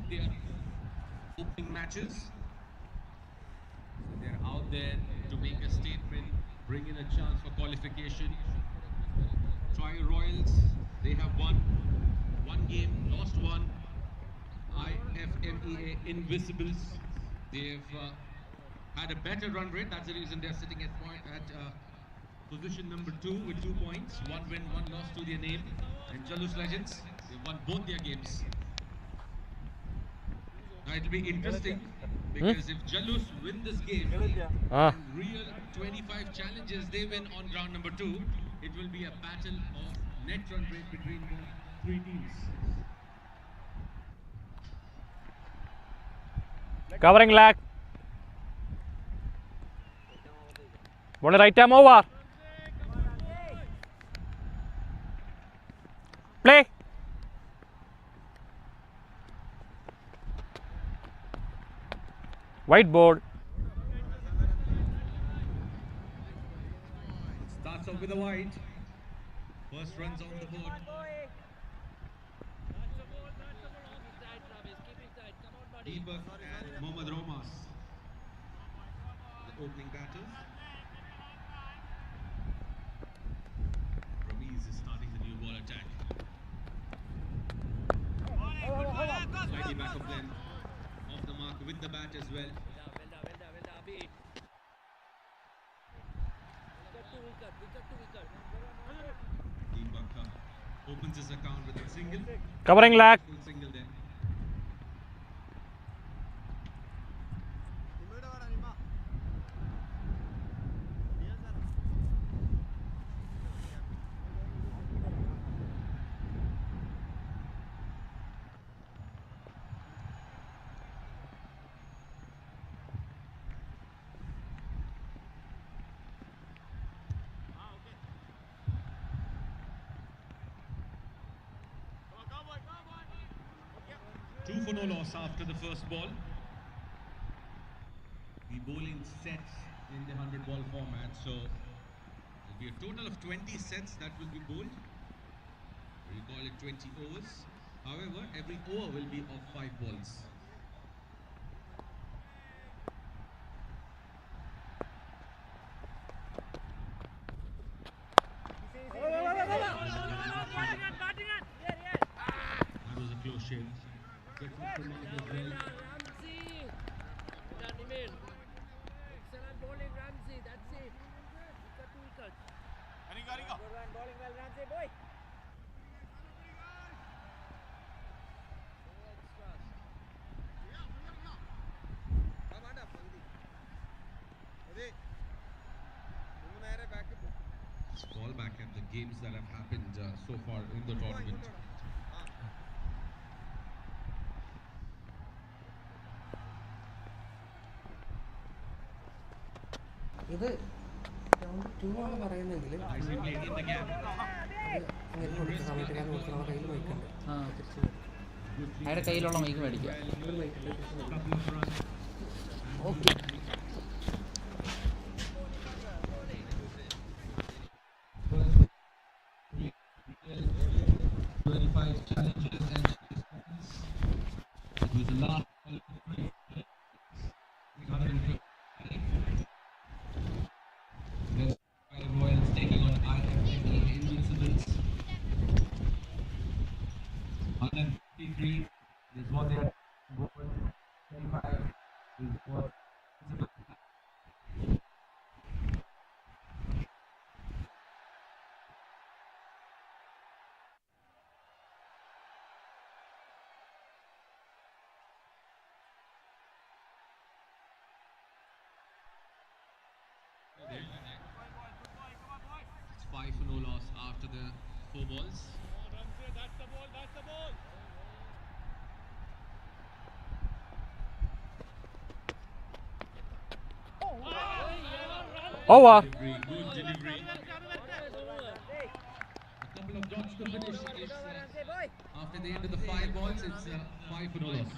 both their opening matches. So they're out there to make a statement, bring in a chance for qualification. Troy Royals, they have won one game, lost one. IFMEA Invisibles, they've had a better run rate. That's the reason they're sitting at position number 2 with 2 points. One win, one loss to their name. And Jalus Legends, they've won both their games. Now it'll be interesting because if Jalus win this game and real 25 challenges they win on ground number 2, it will be a battle of net run rate between the 3 teams. Covering lag. Ball right arm over. Play. Whiteboard. Starts off with a white. First runs on the board. Deepak and Mohammad Romas, the opening batters. Ramiz is starting the new ball attack. Slightly back of them, off the mark with the bat as well. Deepak opens his account with a single. Covering lag. Full single there. Two for no loss after the first ball. The bowling sets in the 100-ball format, so there'll be a total of 20 sets that will be bowled. We call it 20 overs. However, every over will be of 5 balls. That was a close shave. Excellent bowling, Ramsey. That's it. Wicket to wicket. Good one, bowling well, Ramsey boy. Ball back at the games that have happened so far in the tournament. ഇത് round 2 ആണ് പറയുന്നെങ്കിൽ Nicely played in the gap. അങ്ങനെ കൊടുത്ത സമയത്ത് ഞാൻ കൊടുക്കുന്ന കയ്യിൽ മൈക്കുണ്ട് തിരിച്ച് അയാളുടെ കയ്യിലുള്ള മൈക്ക് മേടിക്കുക. Couple of runs. Okay 25 challenges and it was the last Royals taking on IFMEA Invincibles. 153 is what they are. 25 is what. It's 5 for no loss after the 4 balls. That's the ball, that's the ball. Over. Delivery, good delivery. A couple of dots to finish. It's, after the end of the 5 balls, it's 5 for no loss.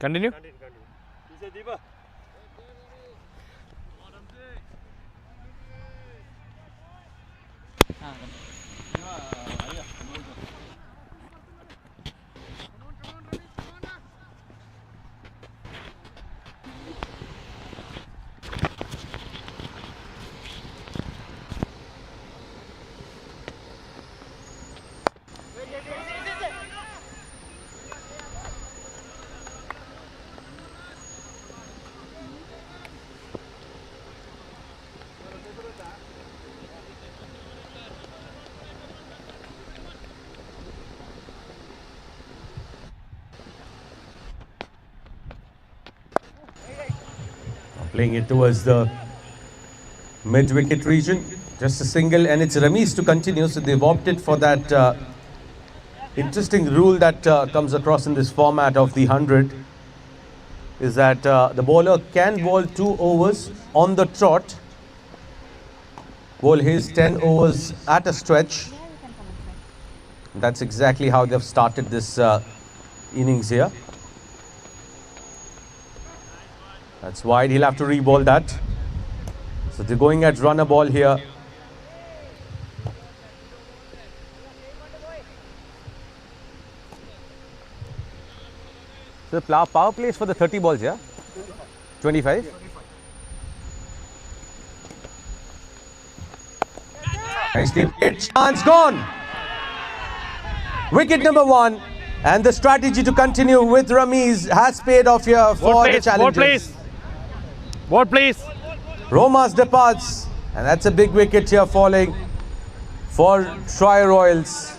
Continue. Playing it towards the mid-wicket region. Just a single, and it's remise to continue. So they've opted for that interesting rule that comes across in this format of the 100, is that the bowler can bowl 2 overs on the trot, bowl his 10 overs at a stretch. That's exactly how they've started this innings here. That's wide, he'll have to re-bowl that. So they're going at runner ball here. So the power play is for the 30 balls, yeah? 25? Nicely played. Chance gone. Wicket number 1. And the strategy to continue with Ramiz has paid off here for the challengers. Board please. Romas departs. And that's a big wicket here falling for Troy Royals.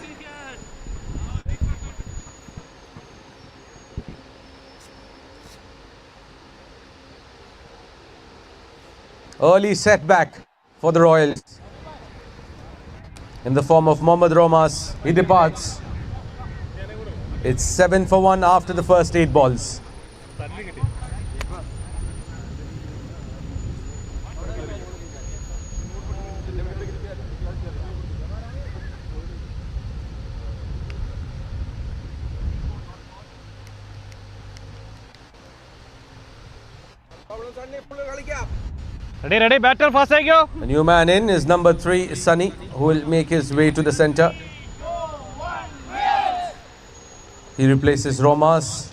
Early setback for the Royals in the form of Mohammad Romas. He departs. It's 7 for 1 after the first 8 balls. Ready, batter, fast go. The new man in is number 3, Sunny, who will make his way to the centre. He replaces Romas.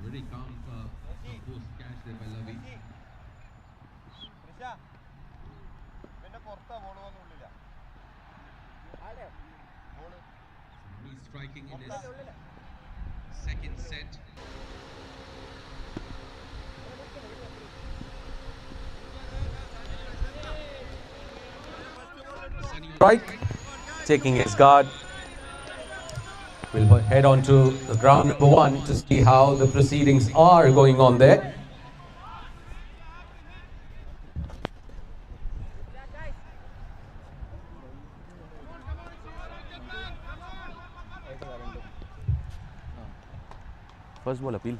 Very calm, composed catch there by Lavi. He's striking in his second set. Strike, taking his guard. We'll head on to the ground number 1 to see how the proceedings are going on there. First ball appeal.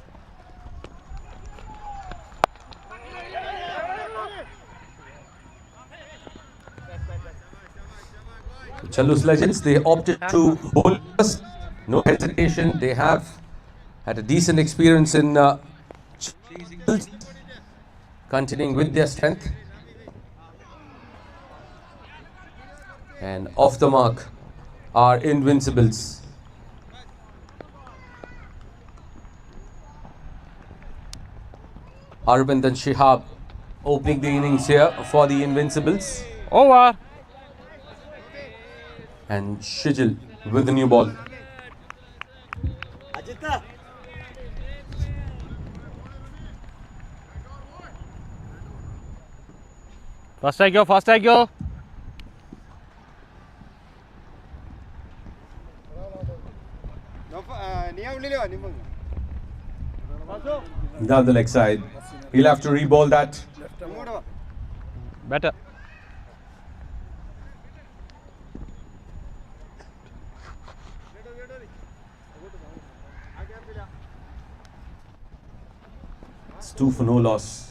Chalus Legends, they opted to bowl first. No hesitation. They have had a decent experience in continuing with their strength. And off the mark are Invincibles. Arvind and Shihab opening the innings here for the Invincibles. Over. And Shijil with the new ball. Fast go. Down the leg side. He'll have to re-ball that. Better. It's 2 for no loss.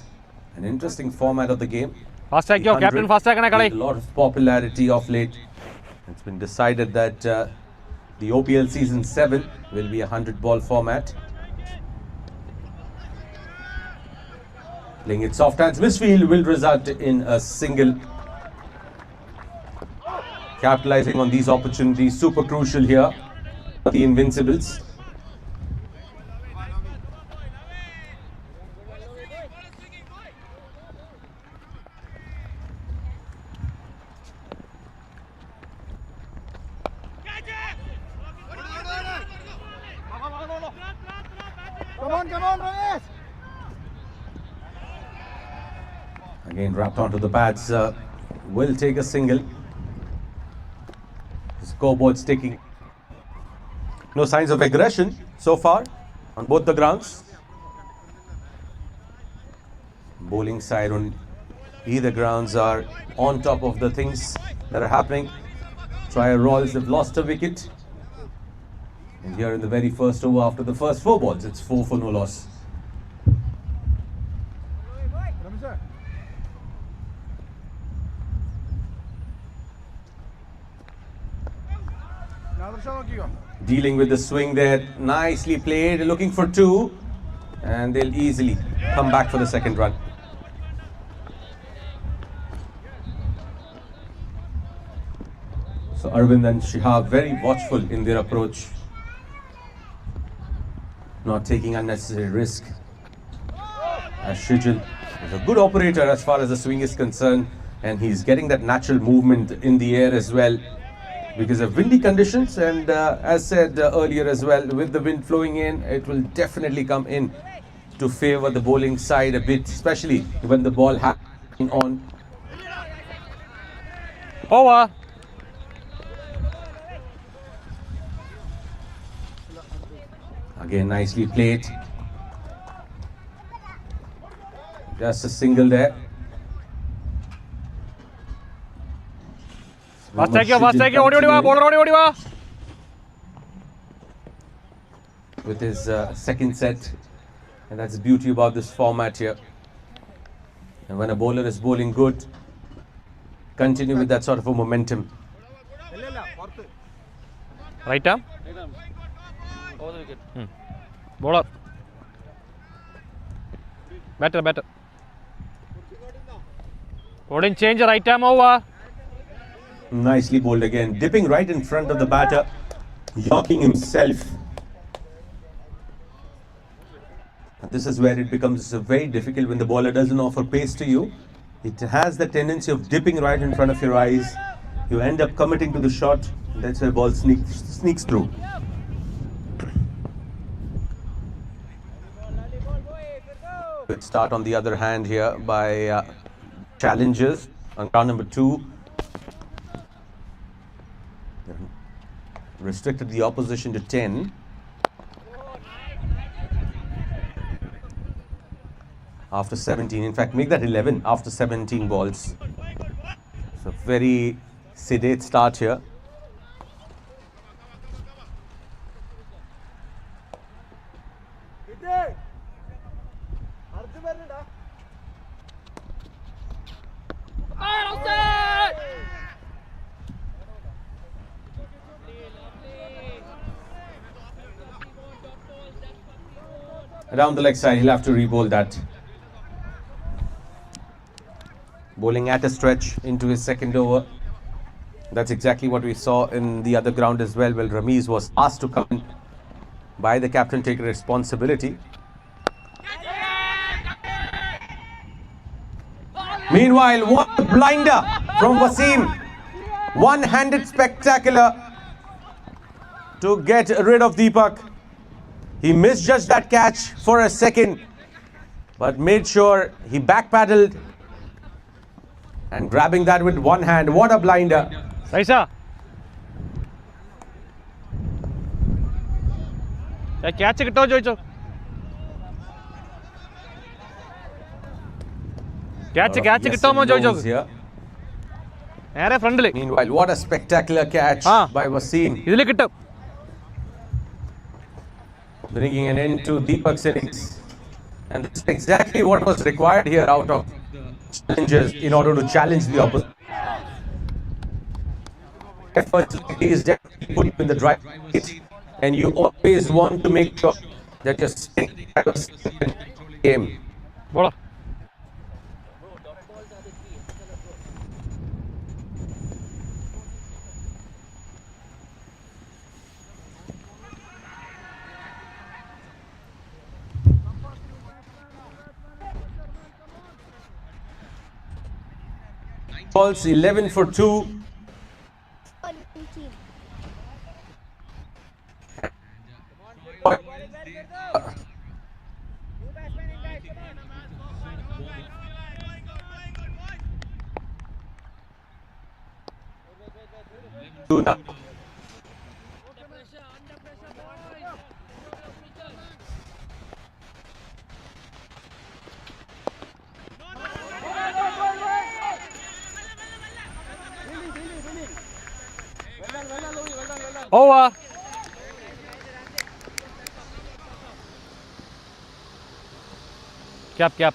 An interesting format of the game. Fast go, captain. Fast A lot of popularity of late. It's been decided that the OPL season 7 will be a 100-ball format. Playing it soft hands, misfield will result in a single. Capitalizing on these opportunities, super crucial here for the Invincibles. Again wrapped onto the pads, will take a single. scoreboards taking no signs of aggression so far on both the grounds. Bowling side on either grounds are on top of the things that are happening. Trier Royals have lost a wicket. And here in the very first over after the first 4 balls, it's 4 for no loss. Dealing with the swing there, nicely played, looking for 2, and they'll easily come back for the second run. So Arvind and Shihab very watchful in their approach, not taking unnecessary risk. As Shijil is a good operator as far as the swing is concerned, and he's getting that natural movement in the air as well because of windy conditions, and as said earlier as well, with the wind flowing in, it will definitely come in to favor the bowling side a bit, especially when the ball hanging on. Over. Again, nicely played. Just a single there. Fast take you, odi va. With his second set, and that's the beauty about this format here. And when a bowler is bowling good, continue with that sort of a momentum. Right arm. Bowler. Better. Bowling change, right arm over. Nicely bowled again, dipping right in front of the batter, yorking himself. This is where it becomes very difficult when the bowler doesn't offer pace to you. It has the tendency of dipping right in front of your eyes. You end up committing to the shot. That's where ball sneaks through. Good start on the other hand here by challengers on ground number 2. Restricted the opposition to 10. After 17, in fact, make that 11 after 17 balls. So very sedate start here. Around the leg side, he'll have to re-bowl that. Bowling at a stretch into his second over. That's exactly what we saw in the other ground as well. Well, Ramiz was asked to come in by the captain, take responsibility. Meanwhile, what a blinder from Wasim. One-handed spectacular to get rid of Deepak. He misjudged that catch for a second, but made sure he backpedaled and grabbing that with one hand. What a blinder. Raisa. Catch kitto joicho. Catch kitto mo joicho. Nere friendly. Meanwhile, what a spectacular catch by Wasim. Idile kitto. Bringing an end to Deepak's innings. And that's exactly what was required here out of challenges in order to challenge the opposition. Efforts like these definitely put you in the drive, and you always want to make sure that you're staying at the game. Bowler. Balls 11 for 2. Over. Cap.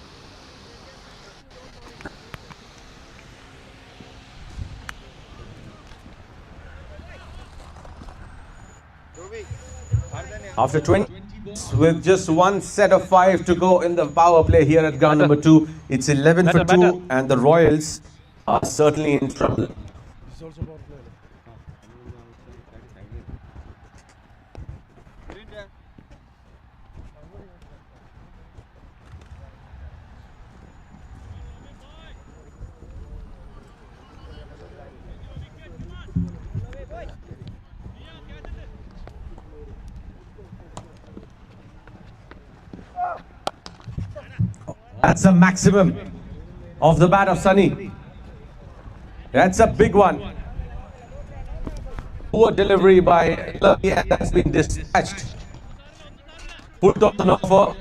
After 20 with just one set of 5 to go in the power play here at ground number 2, it's 11 for 2 and the Royals are certainly in trouble. That's a maximum of the bat of Sunny. That's a big one. Poor delivery by Lucky, and that's been dispatched. Put on an offer.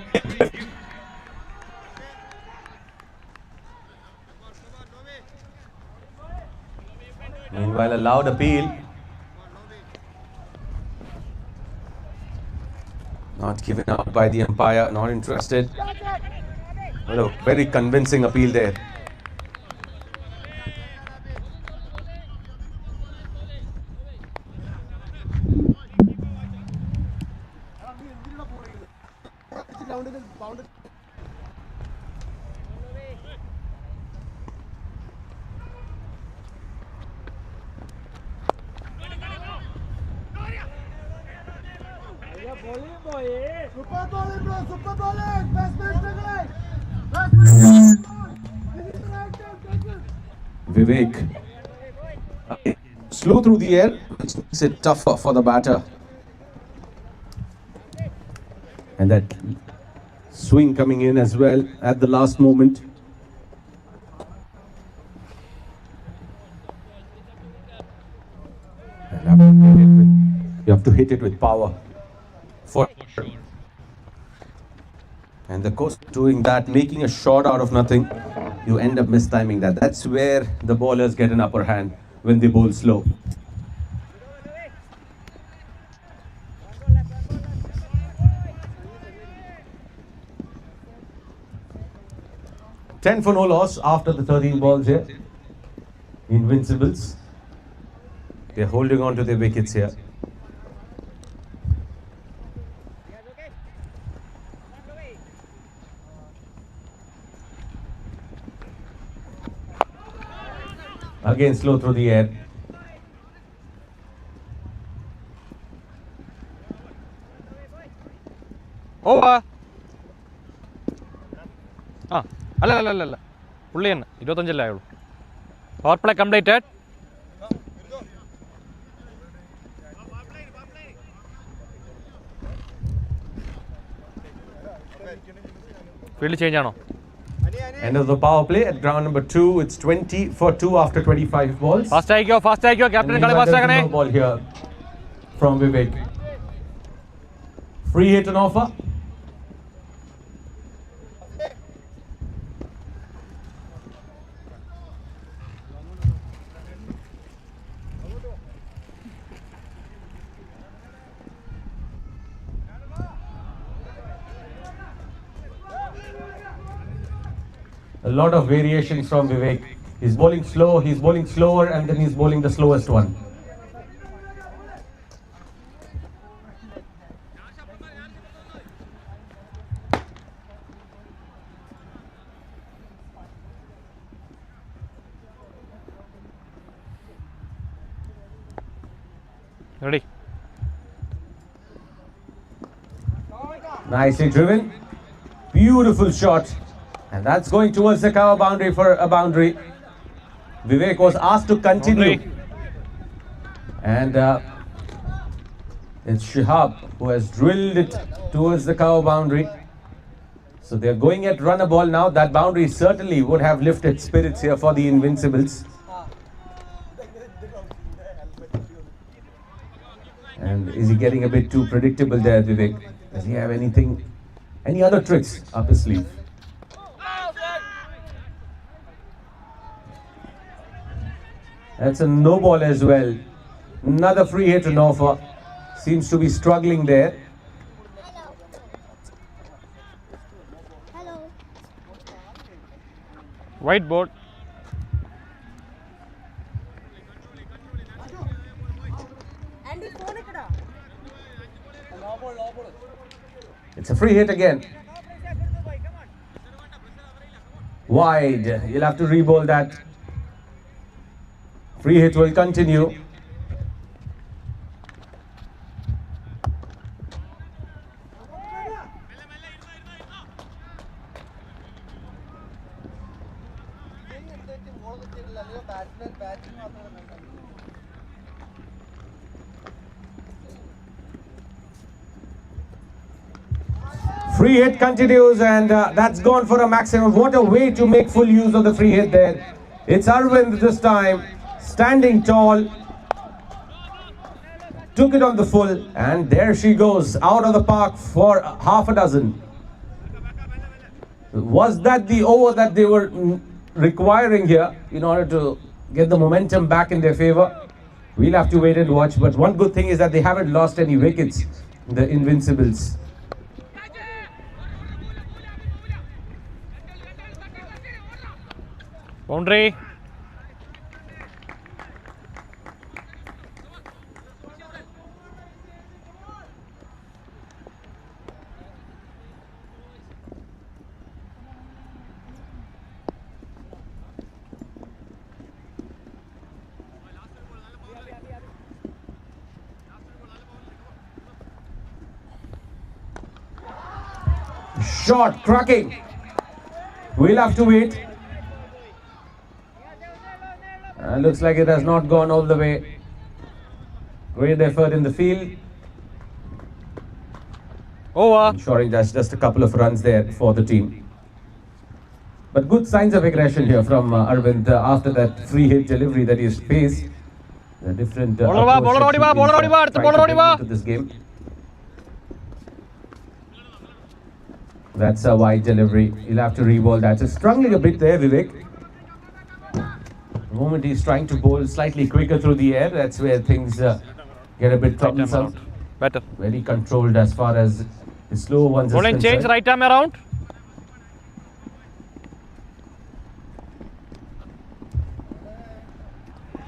Meanwhile, a loud appeal. Not given out by the umpire, not interested. Well, a very convincing appeal there. Super bowling, bro. Super bowling. Best man struggling. Vivek. Slow through the air, which makes it tougher for the batter. And that swing coming in as well at the last moment. You have to hit it with power. For sure. And the course doing that, making a shot out of nothing, you end up mistiming that. That's where the bowlers get an upper hand when they bowl slow. Ten for no loss after the 13 balls here. Invincibles. They're holding on to their wickets here. Again slow through the air. Over. അല്ല പുള്ളി തന്നെ 25 ആയുള്ളൂ. Power play completed. Field change ആണോ? End of the power play at ground number 2. It's 20 for 2 after 25 balls. Fast ആയിക്കോ captain കളി fast ആക്കണേ. Ball here from Vivek. Free hit and offer. A lot of variations from Vivek. He's bowling slow, he's bowling slower, and then he's bowling the slowest one. Ready? Nicely driven. Beautiful shot. And that's going towards the cover boundary for a boundary. Vivek was asked to continue. And it's Shihab who has drilled it towards the cover boundary. So they're going at runner ball now. That boundary certainly would have lifted spirits here for the Invincibles. And is he getting a bit too predictable there, Vivek? Does he have any other tricks up his sleeve? That's a no ball as well. Another free hit and offer. seems to be struggling there. Whiteboard. It's a free hit again. Wide. You'll have to re-bowl that. Free hit will continue. Free hit continues, and that's gone for a maximum. What a way to make full use of the free hit there. It's Arvind this time, standing tall. Took it on the full, and there she goes, out of the park for half a dozen. Was that the over that they were requiring here in order to get the momentum back in their favor? We'll have to wait and watch, but one good thing is that they haven't lost any wickets, the Invincibles. Boundary. Shot, cracking. We'll have to wait. Looks like it has not gone all the way. Great effort in the field. Over. Ensuring that's just a couple of runs there for the team. But good signs of aggression here from Arvind after that free hit delivery that he's faced. The different approach to this game. That's a wide delivery. You'll have to re-bowl that. It's struggling a bit there, Vivek. The moment he's trying to bowl slightly quicker through the air, that's where things get a bit troublesome. Better. Very controlled as far as the slow ones are Bowling change, concerned. right arm around.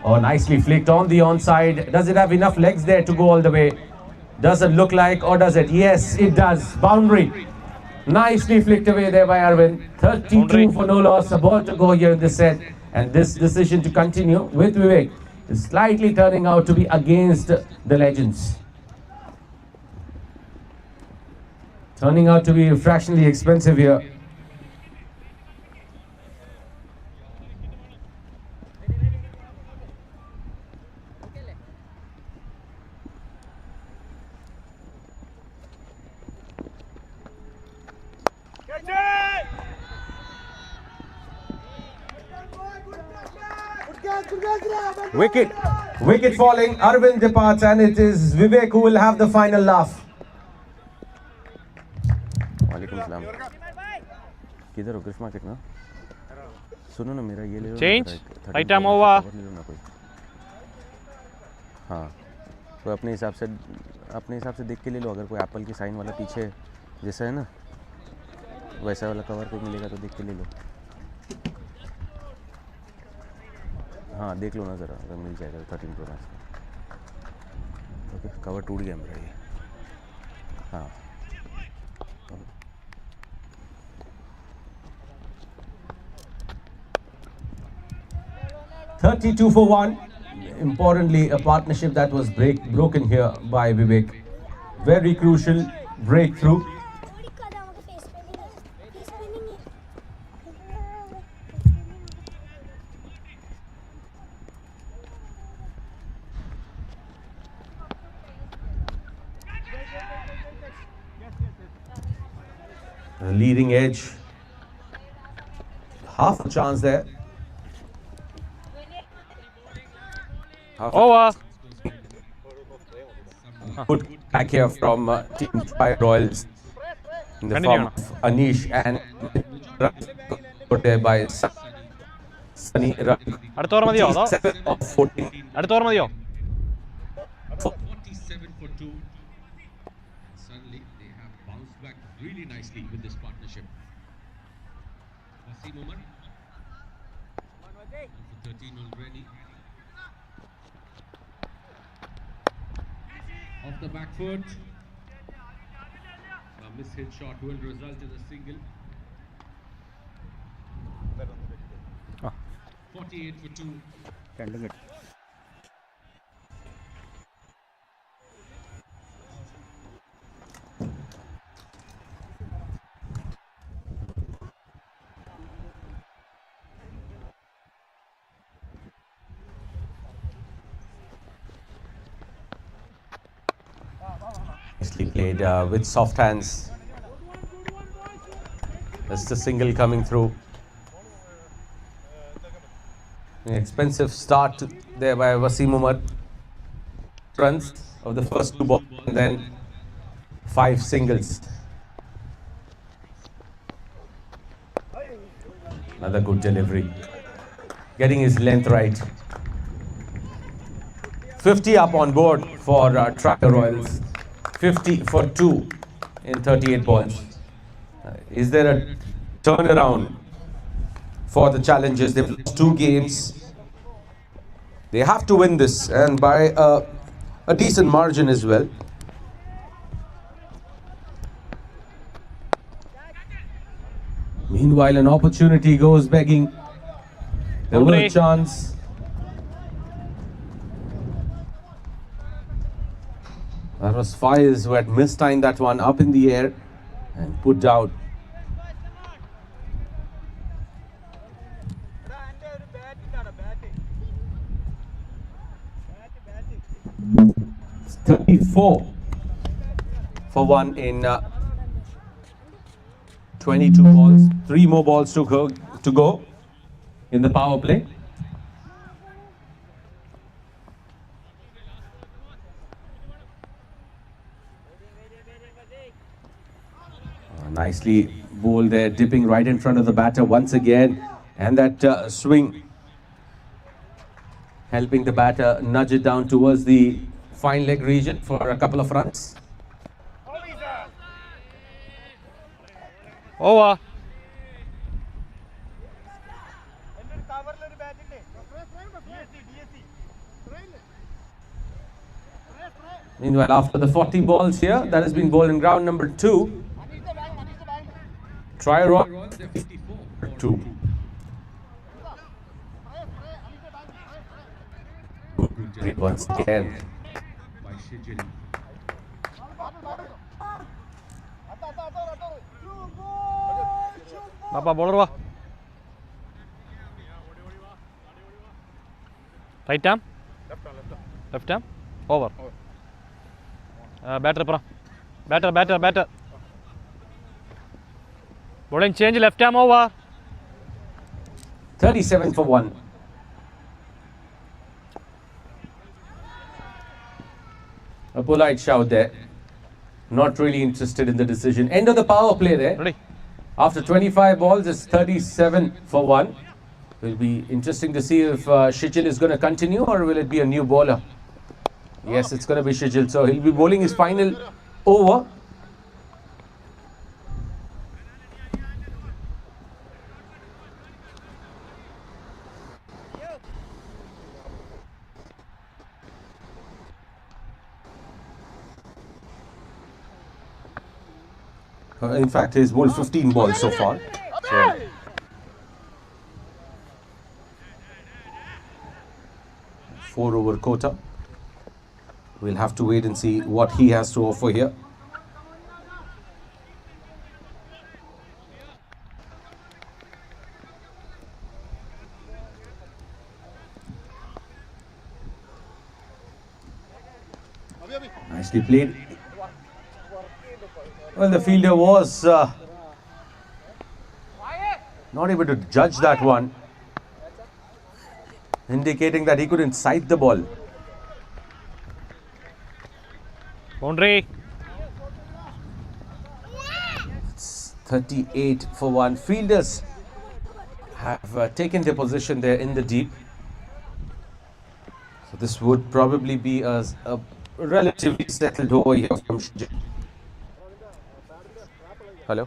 Oh, nicely flicked on the onside. Does it have enough legs there to go all the way? Doesn't look like, or does it? Yes, it does. Boundary. Nicely flicked away there by Arvind. 32 Boundary. for no loss. A ball to go here in this set. And this decision to continue with Vivek is slightly turning out to be against the legends. Turning out to be fractionally expensive here. Wicket. Wicket falling. Arvind departs, and it is Vivek who will have the final laugh. वालेकुम सलाम किधर हो gift market में सुनो ना मेरा ये ले लो Change. Right arm over. ले लो ना कोई हाँ तो अपने हिसाब से देख के ले लो अगर कोई एप्पल की साइन वाला पीछे जैसा है ना वैसा वाला कवर कोई मिलेगा तो देख के ले लो हाँ देख लो ना ज़रा अगर मिल जाएगा 13 Pro Max ओके कवर टूट गया मेरा ये हाँ 32 for 1. Importantly, a partnership that was broken here by Vivek. Very crucial breakthrough. The leading edge. Half a chance there. Over. Good back here from Team Fire Royals in the Continue form of Anish and put there by Sunny. അടുത്ത over മതിയോ അതോ 7 of 14. അടുത്ത over മതിയോ 47 for 2. really nicely with this partnership. Wasim Umar. For 13 already. Off the back foot. A mishit shot will result in a single. 48 for 2. Nicely played with soft hands. That's the single coming through. An expensive start there by Wasim Umar. Runs of the first 2 balls and then 5 singles. Another good delivery. Getting his length right. 50 up on board for Tracker Royals. 50 for 2 in 38 balls. Is there a turnaround for the challengers? They've lost 2 games. They have to win this, and by a decent margin as well. Meanwhile, an opportunity goes begging. There was a chance. That was Faiz who had mistimed that one up in the air and put down. It's 34 for 1 in 22 balls. 3 more balls to go in the power play. Nicely bowled there, dipping right in front of the batter once again, and that swing helping the batter nudge it down towards the fine leg region for a couple of runs. Over. Meanwhile, after the 40 balls here, that has been bowled in ground number 2. Try roll 2. Once again. By Shijil. Papa, bowler va. Right arm? Left arm? Over. Batter, pra. Batter. Bowling change, left arm over. 37 for 1. A polite shout there. Not really interested in the decision. End of the power play there. Ready? After 25 balls, it's 37 for 1. Will be interesting to see if Shijil is going to continue or will it be a new bowler. Yes, it's going to be Shijil. So he'll be bowling his final over. In fact, he's bowled 15 balls so far. So 4 over quota. We'll have to wait and see what he has to offer here. Nicely played. Well, the fielder was not able to judge that one, indicating that he couldn't sight the ball. Boundary. It's 38 for 1. Fielders have taken their position there in the deep. So this would probably be a relatively settled over here from Shijil. Hello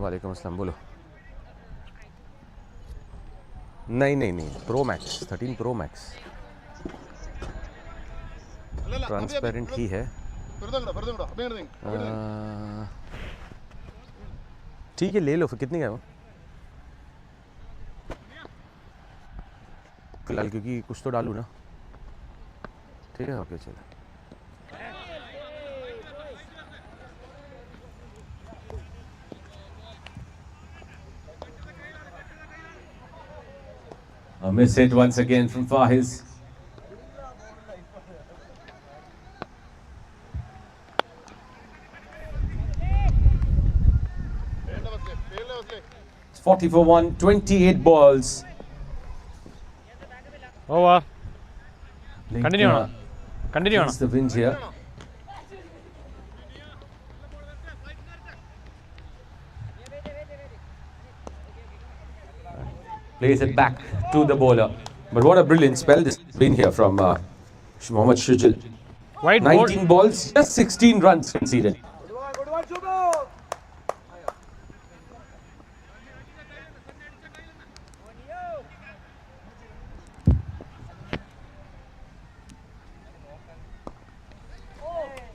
वालेकुम अस्सलाम बोलो नहीं pro max 13 pro max transparent ही है ठीक है ले लो फिर कितने का है वो फिलहाल क्योंकि कुछ तो डालूँ ना ठीक है ओके चलो A miss hit once again from Fahiz. It's 40 for 1, 28 balls. Over. Continue on. Continue on. It's the wind here. Plays it back to the bowler. But what a brilliant spell this has been here from Mohammad Shujal. White 19 balls, just 16 runs conceded. Good one, Shubho.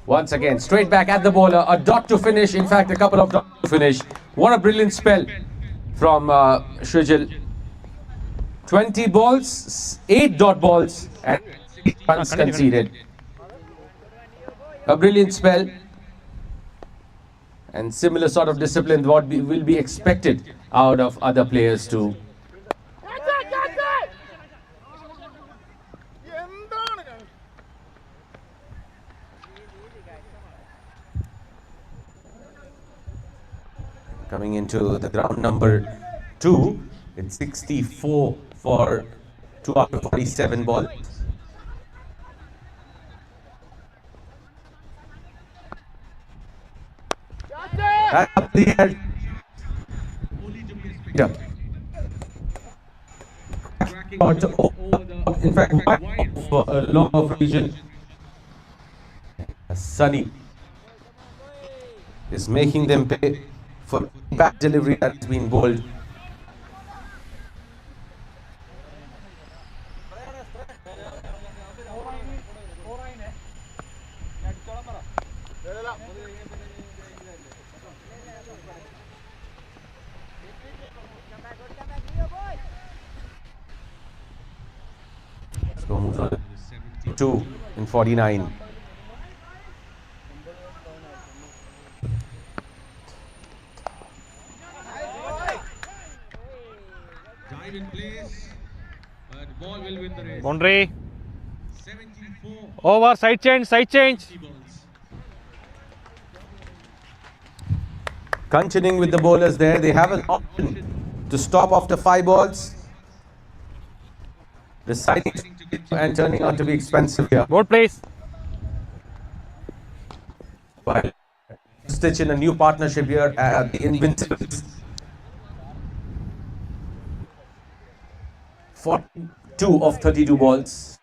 Once again, straight back at the bowler. A dot to finish. In fact, a couple of dots to finish. What a brilliant spell from Shujal. 20 balls, 8 dot balls, and 6 runs conceded. A brilliant spell. And similar sort of discipline what will be expected out of other players too. Coming into the ground number 2, it's 64 for 2 out of 47 balls. Up the air. In fact, for a long of region. Sunny is making them pay for back delivery that has been bowled. So moves on. 2 in 49. Dive in place, but ball will win the race. Boundary. 74 Over. Side change. Side change. balls. Continuing with the bowlers there, they have an option to stop after 5 balls. Deciding to and turning out to be expensive here. Board please. But stitch in a new partnership here at the Invincibles. 42 of 32 balls.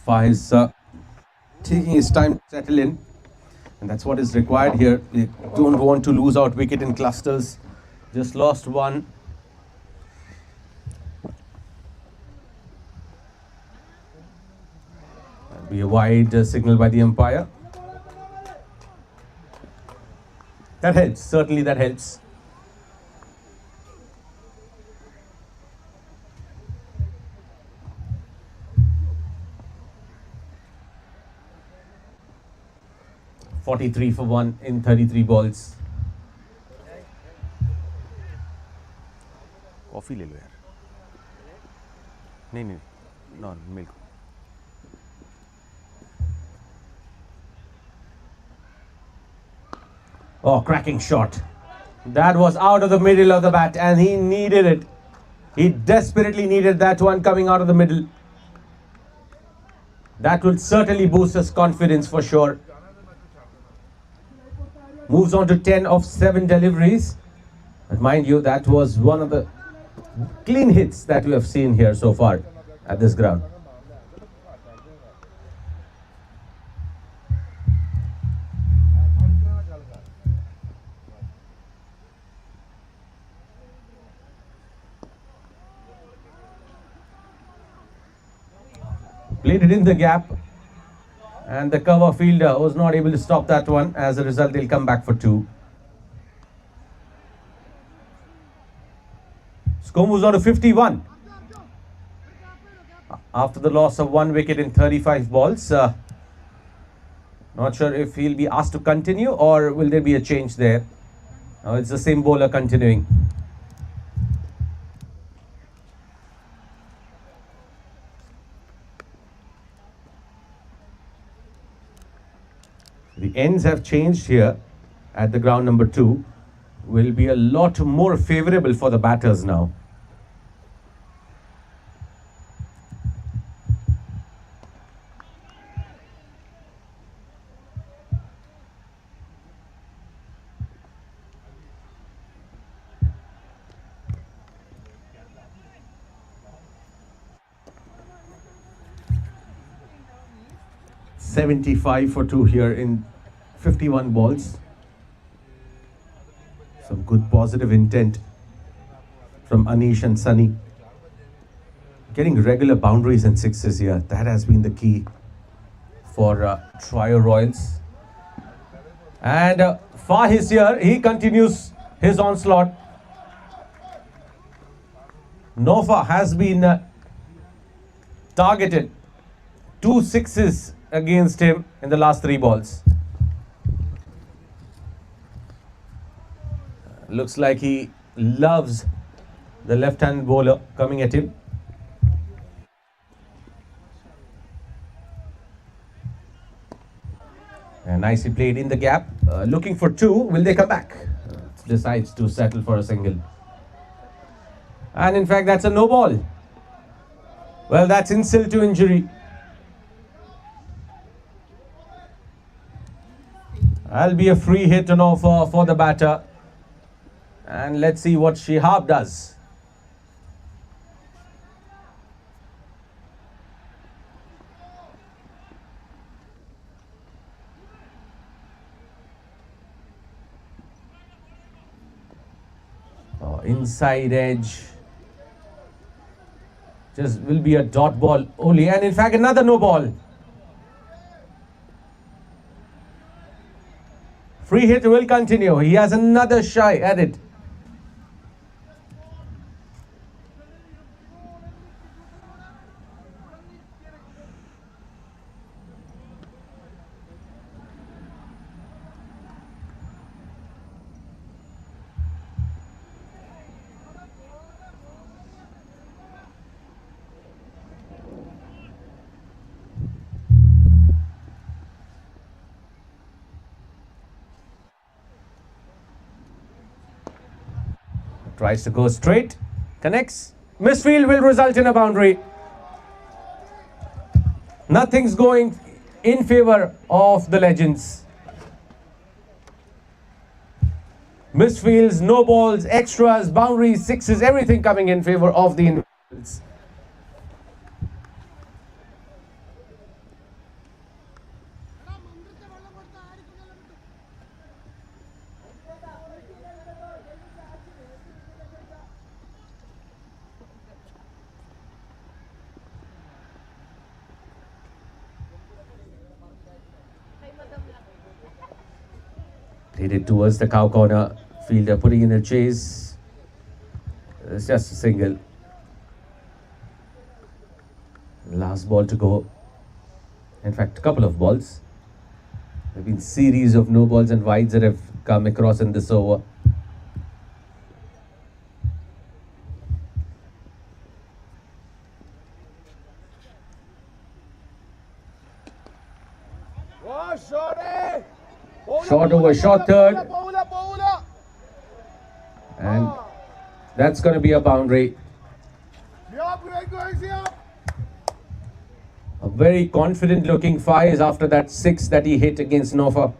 Faiz taking his time to settle in, and that's what is required here. They don't want to lose out wicket in clusters. Just lost one. That'll be a wide signal by the umpire. That helps, certainly that helps. (43 for 1 in 33 balls. Coffee ले लो यार नहीं non milk Oh, cracking shot. That was out of the middle of the bat and he needed it. He desperately needed that one coming out of the middle. That will certainly boost his confidence for sure. Moves on to 10 of 7 deliveries. But mind you, that was one of the clean hits that we have seen here so far at this ground. Played it in the gap and the cover fielder was not able to stop that one. As a result, they'll come back for 2. Score moves on to 51. After the loss of 1 wicket in 35 balls. Not sure if he'll be asked to continue or will there be a change there. It's the same bowler continuing. The ends have changed here at the ground number 2. Will be a lot more favorable for the batters now. $75 for 2 here in 51 balls. Some good positive intent from Anish and Sunny. Getting regular boundaries and sixes here. That has been the key for Trio Royals. And Fah is here. He continues his onslaught. Nofa has been targeted. 2 sixes against him in the last 3 balls. Looks like he loves the left-hand bowler coming at him. And nicely played in the gap. Looking for 2. Will they come back? Decides to settle for a single. And in fact, that's a no ball. Well, that's insult to injury. That'll be a free hit and offer for the batter. And let's see what Shihab does. Oh, inside edge. Just will be a dot ball only. And in fact, another no ball. Free hit will continue. He has another shy at it. Tries to go straight, connects. Misfield will result in a boundary. Nothing's going in favor of the Legends. Misfields, no balls, extras, boundaries, sixes, everything coming in favor of the Indians. Played it towards the cow corner. Fielder putting in a chase. It's just a single. Last ball to go. In fact, a couple of balls. There have been series of no balls and wides that have come across in this over. Short over, short third. That's going to be a boundary. A very confident looking 5 after that 6 that he hit against Nova.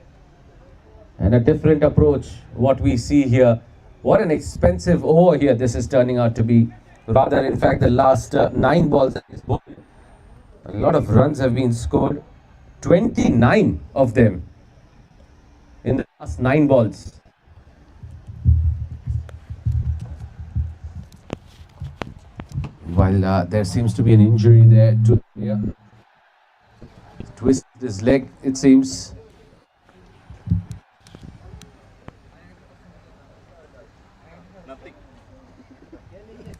And a different approach, what we see here. What an expensive over here this is turning out to be. Rather, in fact, the last 9 balls, a lot of runs have been scored. 29 of them in the last 9 balls. While there seems to be an injury there to twist his leg, it seems.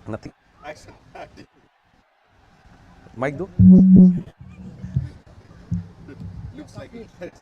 Nothing. Mic do? Looks like it.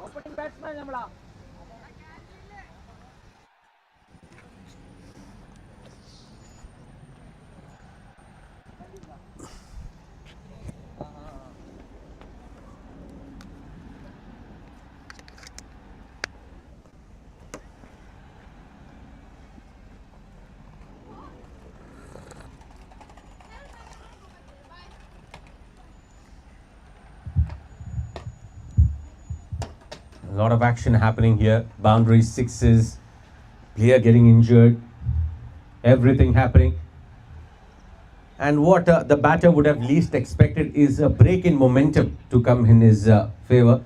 Opening batsman നമ്മളാ. A lot of action happening here. Boundary 6s, player getting injured, everything happening. And what the batter would have least expected is a break in momentum to come in his favor.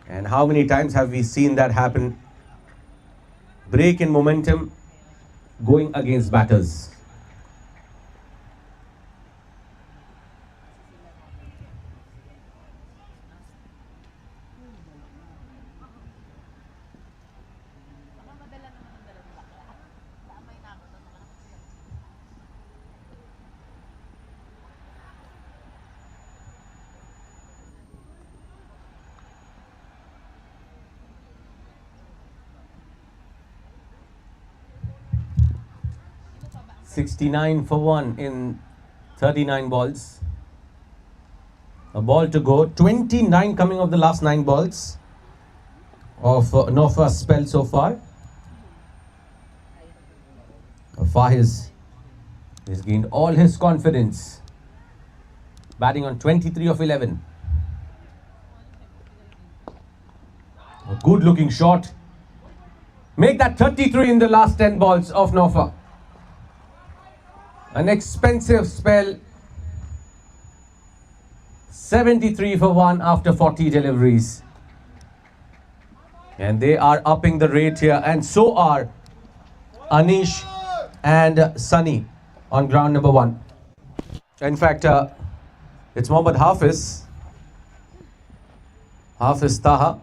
And how many times have we seen that happen? Break in momentum going against batters. $69 for 1 in 39 balls. A ball to go. 29 coming off the last 9 balls of Nofa's spell so far. Faiz has gained all his confidence. Batting on 23 of 11. A good looking shot. Make that 33 in the last 10 balls of Nofa. An expensive spell. 73 for 1 after 40 deliveries. And they are upping the rate here. And so are Anish and Sunny on ground number 1. In fact, it's Mohammad Hafiz. Hafiz Taha.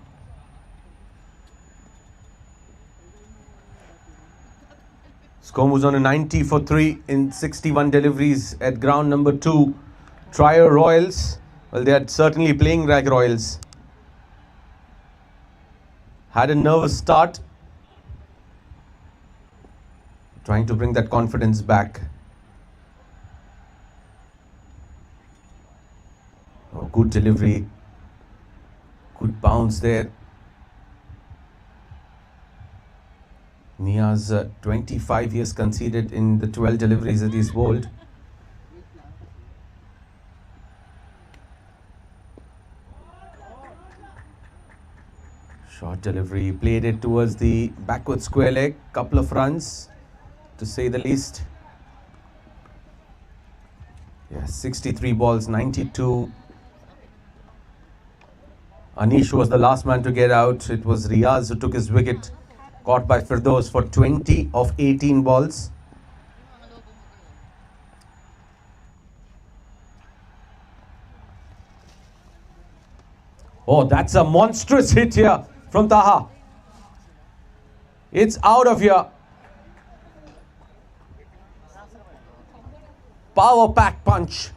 Score moves on a 90 for 3 in 61 deliveries at ground number 2. Trier Royals. Well, they are certainly playing like Royals. Had a nervous start. Trying to bring that confidence back. Oh, good delivery. Good bounce there. Niaz, 25 years conceded in the 12 deliveries that he's bowled. Short delivery, played it towards the backward square leg. Couple of runs, to say the least. Yeah, 63 balls, 92. Anish was the last man to get out. It was Riaz who took his wicket. Caught by Firdaus for 20 of 18 balls. Oh, that's a monstrous hit here from Taha. It's out of here. Power pack punch.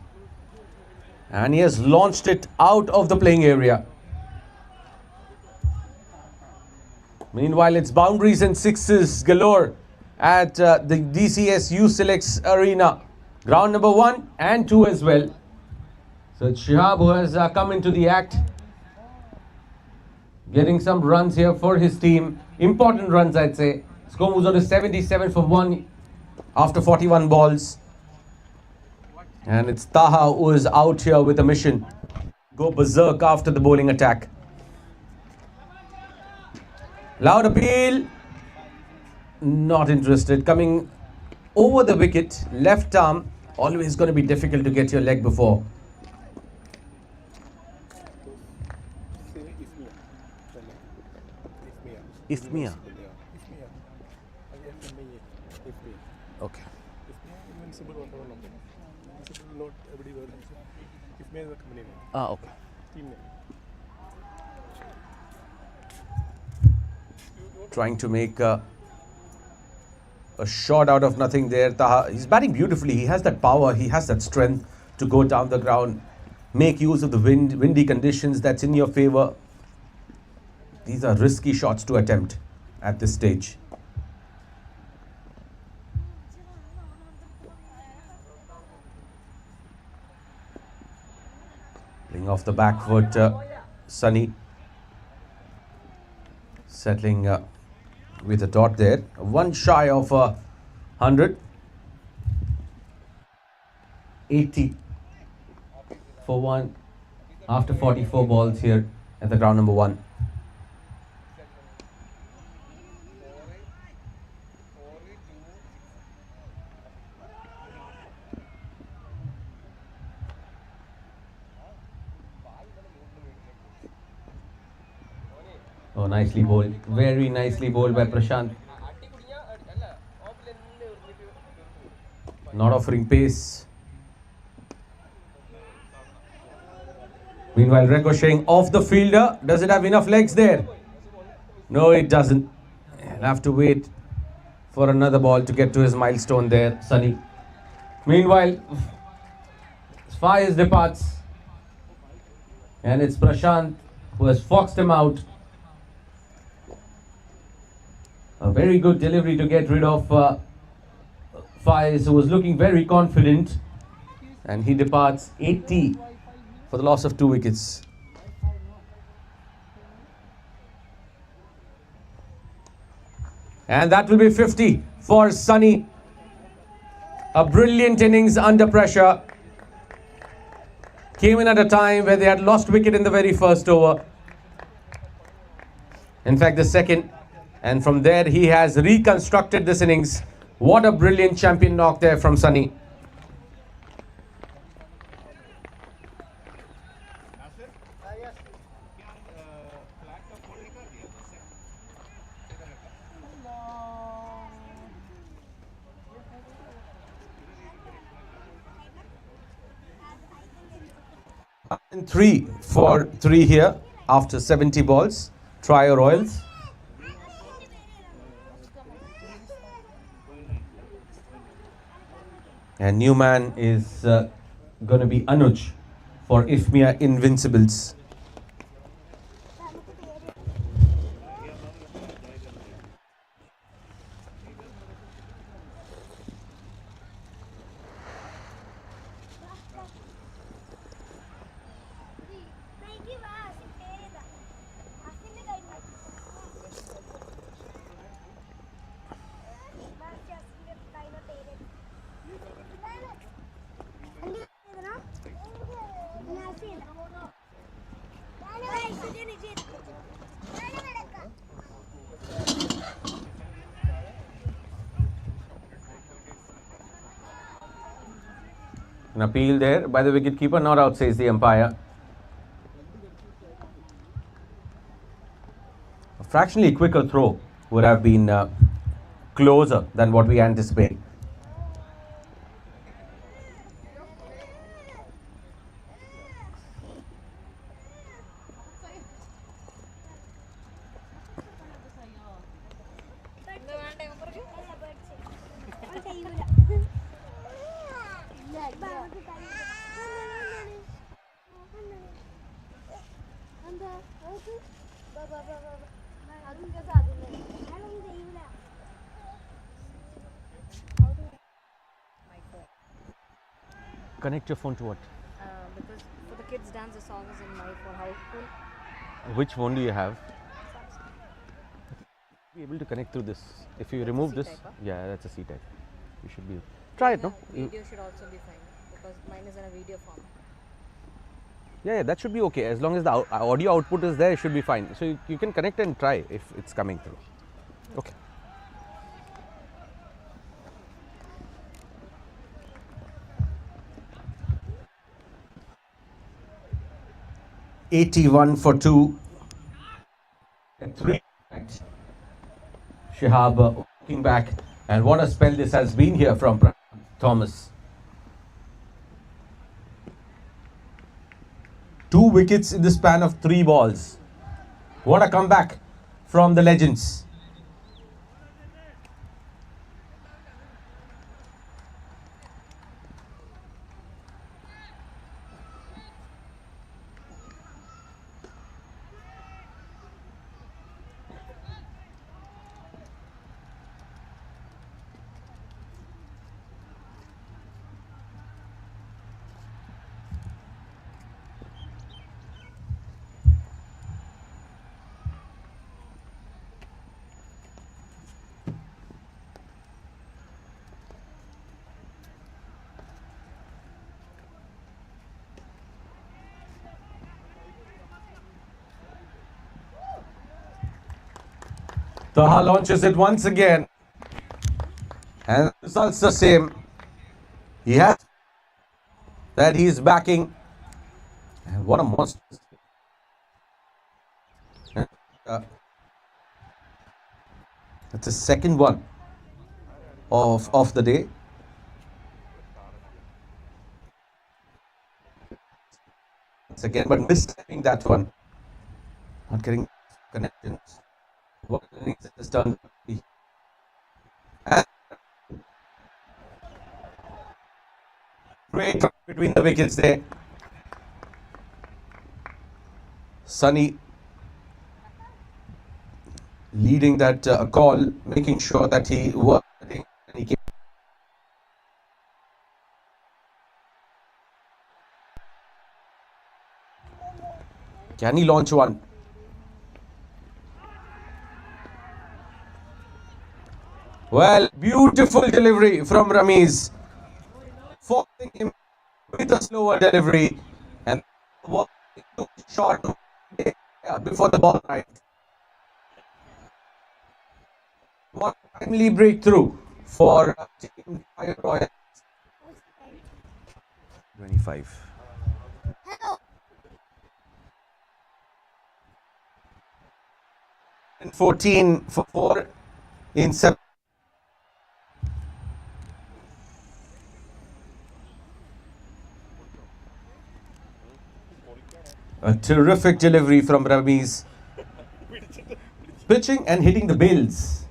And he has launched it out of the playing area. Meanwhile, it's boundaries and sixes galore at the DCS YOUSELECTS arena. Ground number 1 and 2 as well. So it's Shihab who has come into the act. Getting some runs here for his team. Important runs, I'd say. Score moves on to 77 for 1 after 41 balls. And it's Taha who is out here with a mission. Go berserk after the bowling attack. Loud appeal. Not interested. Coming over the wicket. Left arm. Always going to be difficult to get your leg before. Ifmia. Okay. Okay. Trying to make a shot out of nothing there. Taha, he's batting beautifully. He has that power. He has that strength to go down the ground. Make use of the windy conditions that's in your favor. These are risky shots to attempt at this stage. Playing off the back foot, Sunny. Settling with a dot there. One shy of 100. 80 for 1 after 44 balls here at the ground number 1. Oh, nicely bowled. Very nicely bowled by Prashant. Not offering pace. Meanwhile, ricocheting off the fielder. Does it have enough legs there? No, it doesn't. He'll have to wait for another ball to get to his milestone there, Sunny. Meanwhile, Faiz departs. And it's Prashant who has foxed him out. A very good delivery to get rid of Faiz, who was looking very confident. And he departs 80 for the loss of 2 wickets. And that will be 50 for Sunny. A brilliant innings under pressure. Came in at a time where they had lost wicket in the very first over. In fact, the second. And from there, he has reconstructed this innings. What a brilliant champion knock there from Sunny. And 3 for 3 here after 70 balls. Try Royals. And new man is going to be Anuj for Ifmia Invincibles. An appeal there by the wicketkeeper, not out, says the umpire. A fractionally quicker throw would have been closer than what we anticipate. My phone. Connect your phone to what? Because for the kids dance, the song is in my phone. How cool. Which phone do you have? Be able to connect through this. If you remove this, C-type, huh? yeah, that's a C type. You should be. Try it, no? Video should also be fine because mine is in a video form. Yeah, that should be okay. As long as the audio output is there, it should be fine. So you can connect and try if it's coming through. Okay. $81 for 2. And 3. Shihab walking back. And what a spell this has been here from Thomas. 2 wickets in the span of 3 balls. What a comeback from the legends. Taha launches it once again. And the results the same. He has that he is backing. And what a monster. That's the second one of the day. Once again, but mistiming that one. Not getting connections. What innings has done. Great between the wickets there. Sunny leading that call, making sure that he worked. Can he launch one? Well, beautiful delivery from Ramiz. Forcing him with a slower delivery. And short before the ball arrived. What a timely breakthrough for Team Royal. 25. And 14 for 4 in 7. A terrific delivery from Ramiz. Pitching and hitting the bills.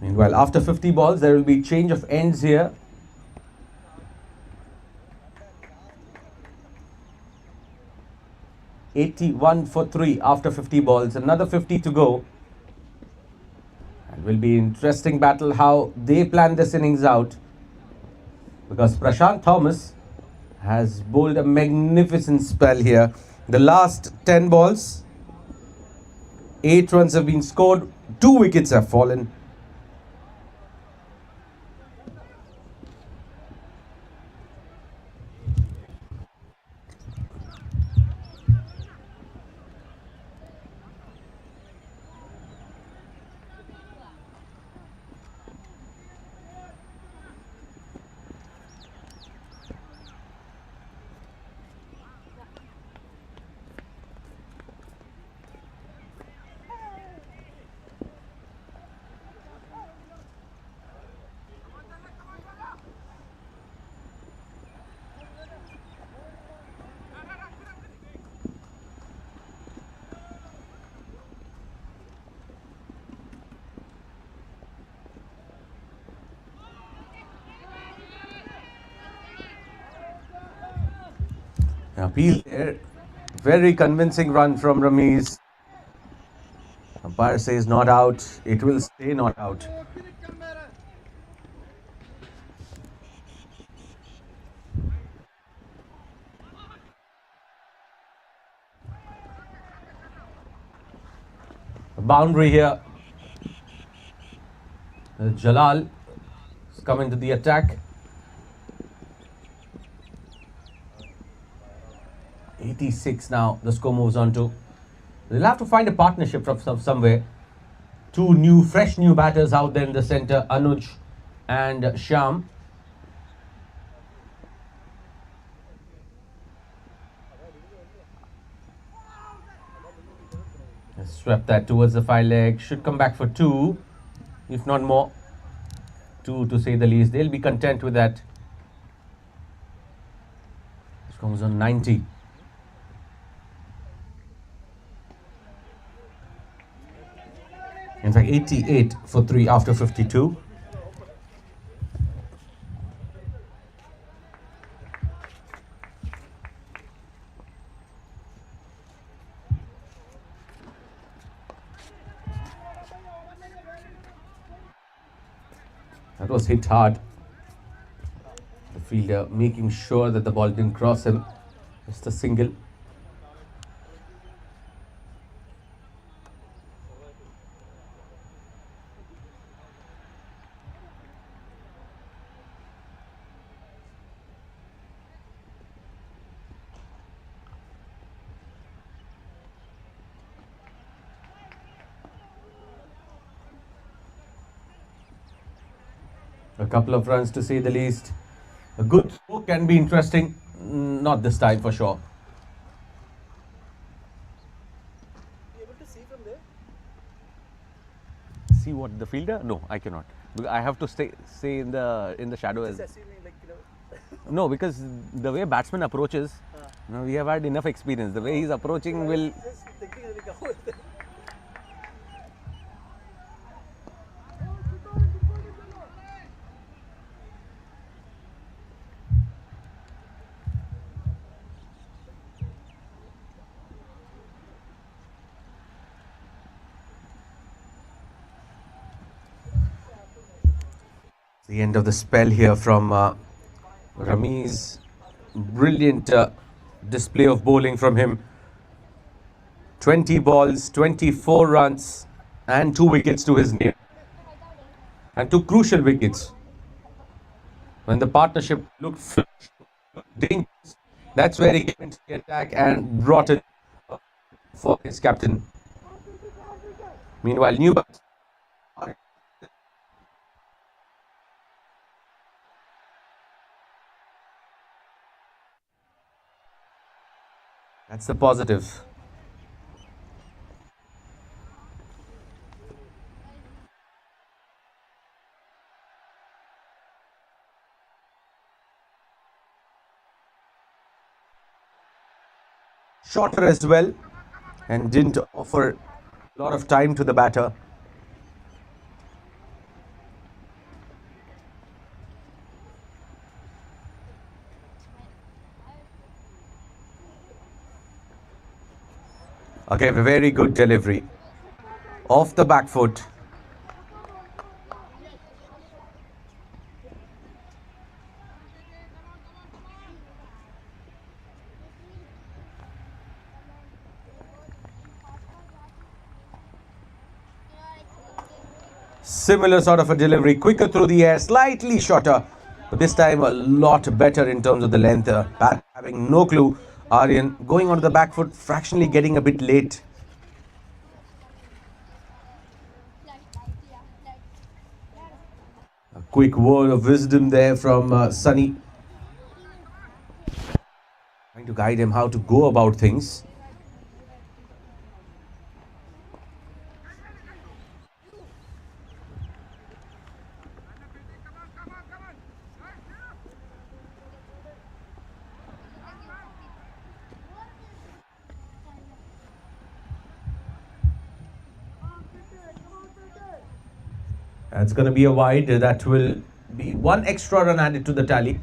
Meanwhile, after 50 balls, there will be change of ends here. $81 for 3 after 50 balls. Another 50 to go. And will be interesting battle how they plan this innings out. Because Prashant Thomas has bowled a magnificent spell here. The last 10 balls, 8 runs have been scored, 2 wickets have fallen. Appeal there. Very convincing run from Ramiz. Umpire says not out. It will stay not out. A boundary here. Jalal is coming to the attack. 86 now. The score moves on to. They'll have to find a partnership from somewhere. Two fresh new batters out there in the centre, Anuj and Shyam. Swept that towards the 5 leg. Should come back for 2, if not more. 2 to say the least. They'll be content with that. This comes on 90. In fact, 88 for 3 after 52. That was hit hard. The fielder making sure that the ball didn't cross him. Just a single. A couple of runs to say the least. A good stroke can be interesting. Not this time for sure. able to see from there? See what the fielder? No, I cannot. Because I have to stay in the shadow. Just assuming like, you know. No, because the way batsman approaches, we have had enough experience. The way he's approaching will. Just thinking like, oh, The end of the spell here from Ramiz. Brilliant display of bowling from him. 20 balls, 24 runs and 2 wickets to his name. And 2 crucial wickets. When the partnership looked dangerous, that's where he came into the attack and brought it for his captain. Meanwhile, new that's the positive. Shorter as well and didn't offer a lot of time to the batter. Okay, a very good delivery. Off the back foot. Similar sort of a delivery, quicker through the air, slightly shorter, but this time a lot better in terms of the length. Bat having no clue. Aryan going onto the back foot, fractionally getting a bit late. A quick word of wisdom there from Sunny. Trying to guide him how to go about things. That's going to be a wide. That will be 1 extra run added to the tally.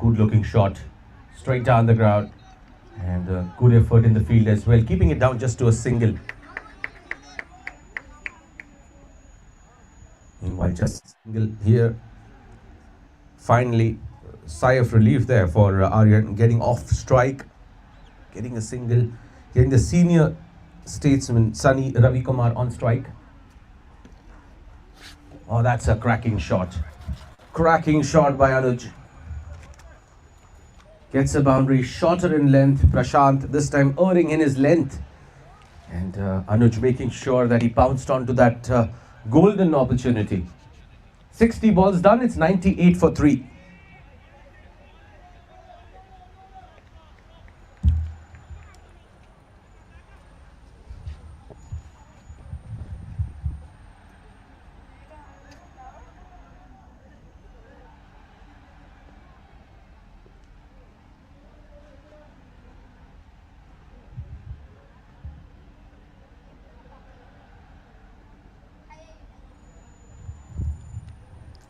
good looking shot, straight down the ground, and good effort in the field as well, keeping it down just to a single. Meanwhile, just a single here. Finally, sigh of relief there for Aryan, getting off strike, getting a single, getting the senior statesman Sunny Ravi Kumar on strike. Oh, that's a cracking shot. Cracking shot by Anuj. Gets a boundary, shorter in length. Prashant this time erring in his length. And Anuj making sure that he pounced onto that golden opportunity. 60 balls done, it's 98 for 3.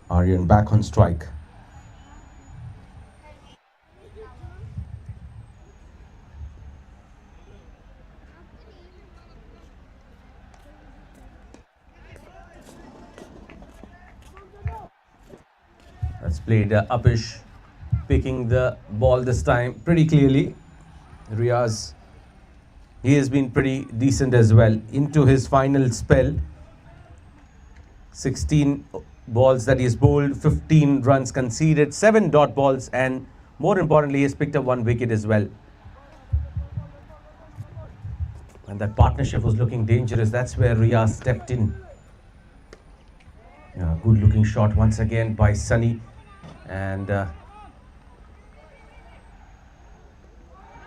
Aryan back on strike. That's played Upish, picking the ball this time pretty clearly. Riaz, he has been pretty decent as well into his final spell. 16 balls that he's bowled, 15 runs conceded, 7 dot balls, and more importantly, he's picked up 1 wicket as well. And that partnership was looking dangerous. That's where Riaz stepped in. Yeah, good looking shot once again by Sunny. And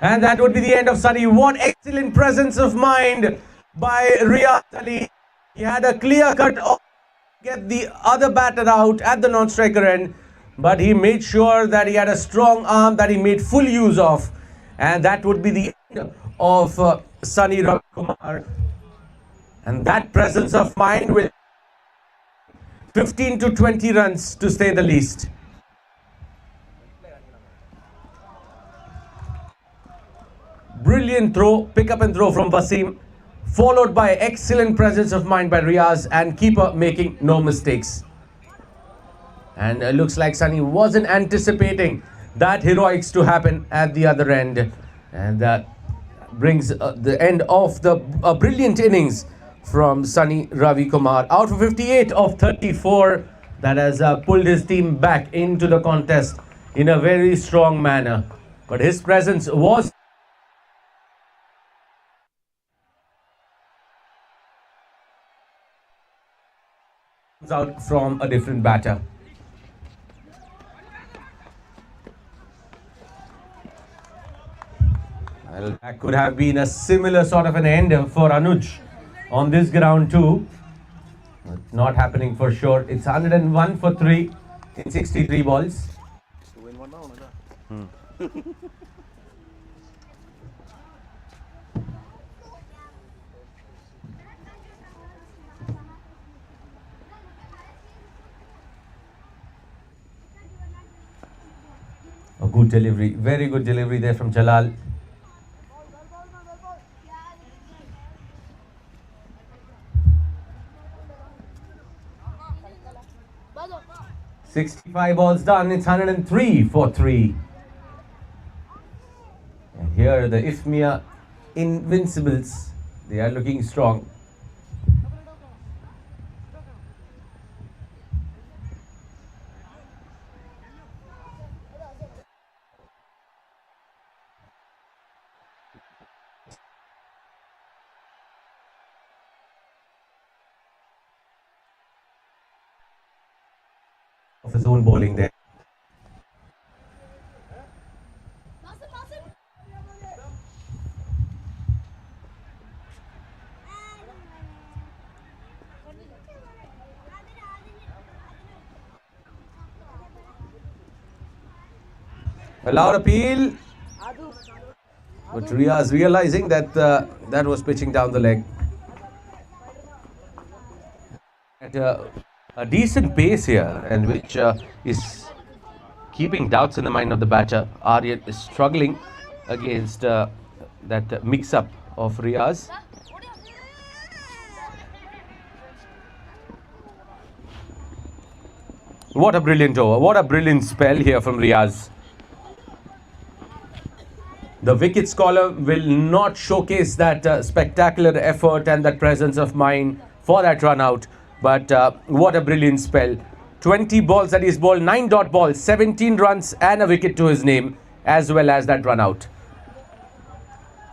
that would be the end of Sunny. What excellent presence of mind by Riaz Ali. He had a clear cut off, get the other batter out at the non-striker end, but he made sure that he had a strong arm that he made full use of, and that would be the end of Sunny Ravi Kumar. And that presence of mind with 15 to 20 runs to say the least. Brilliant throw, pick up and throw from Wasim, followed by excellent presence of mind by Riaz, and keeper making no mistakes. And it looks like Sunny wasn't anticipating that heroics to happen at the other end. And that brings the end of the brilliant innings from Sunny Ravi Kumar. Out for 58 of 34. That has pulled his team back into the contest in a very strong manner. But his presence was out from a different batter. Well, that could have been a similar sort of an end for Anuj on this ground too. But not happening for sure. It's 101 for 3 in 63 balls. A good delivery, very good delivery there from Jalal. "65 balls done, it's 103 for 3. And here the Ifmia Invincibles, they are looking strong. Of his own bowling there. A loud appeal, but Riaz realizing that that was pitching down the leg. At a decent pace here, and which is keeping doubts in the mind of the batter. Aryan is struggling against that mix-up of Riaz. What a brilliant over. What a brilliant spell here from Riaz. The wicket scholar will not showcase that spectacular effort and that presence of mind for that run out. But what a brilliant spell. 20 balls that he's bowled, 9 dot balls, 17 runs and a wicket to his name, as well as that run out.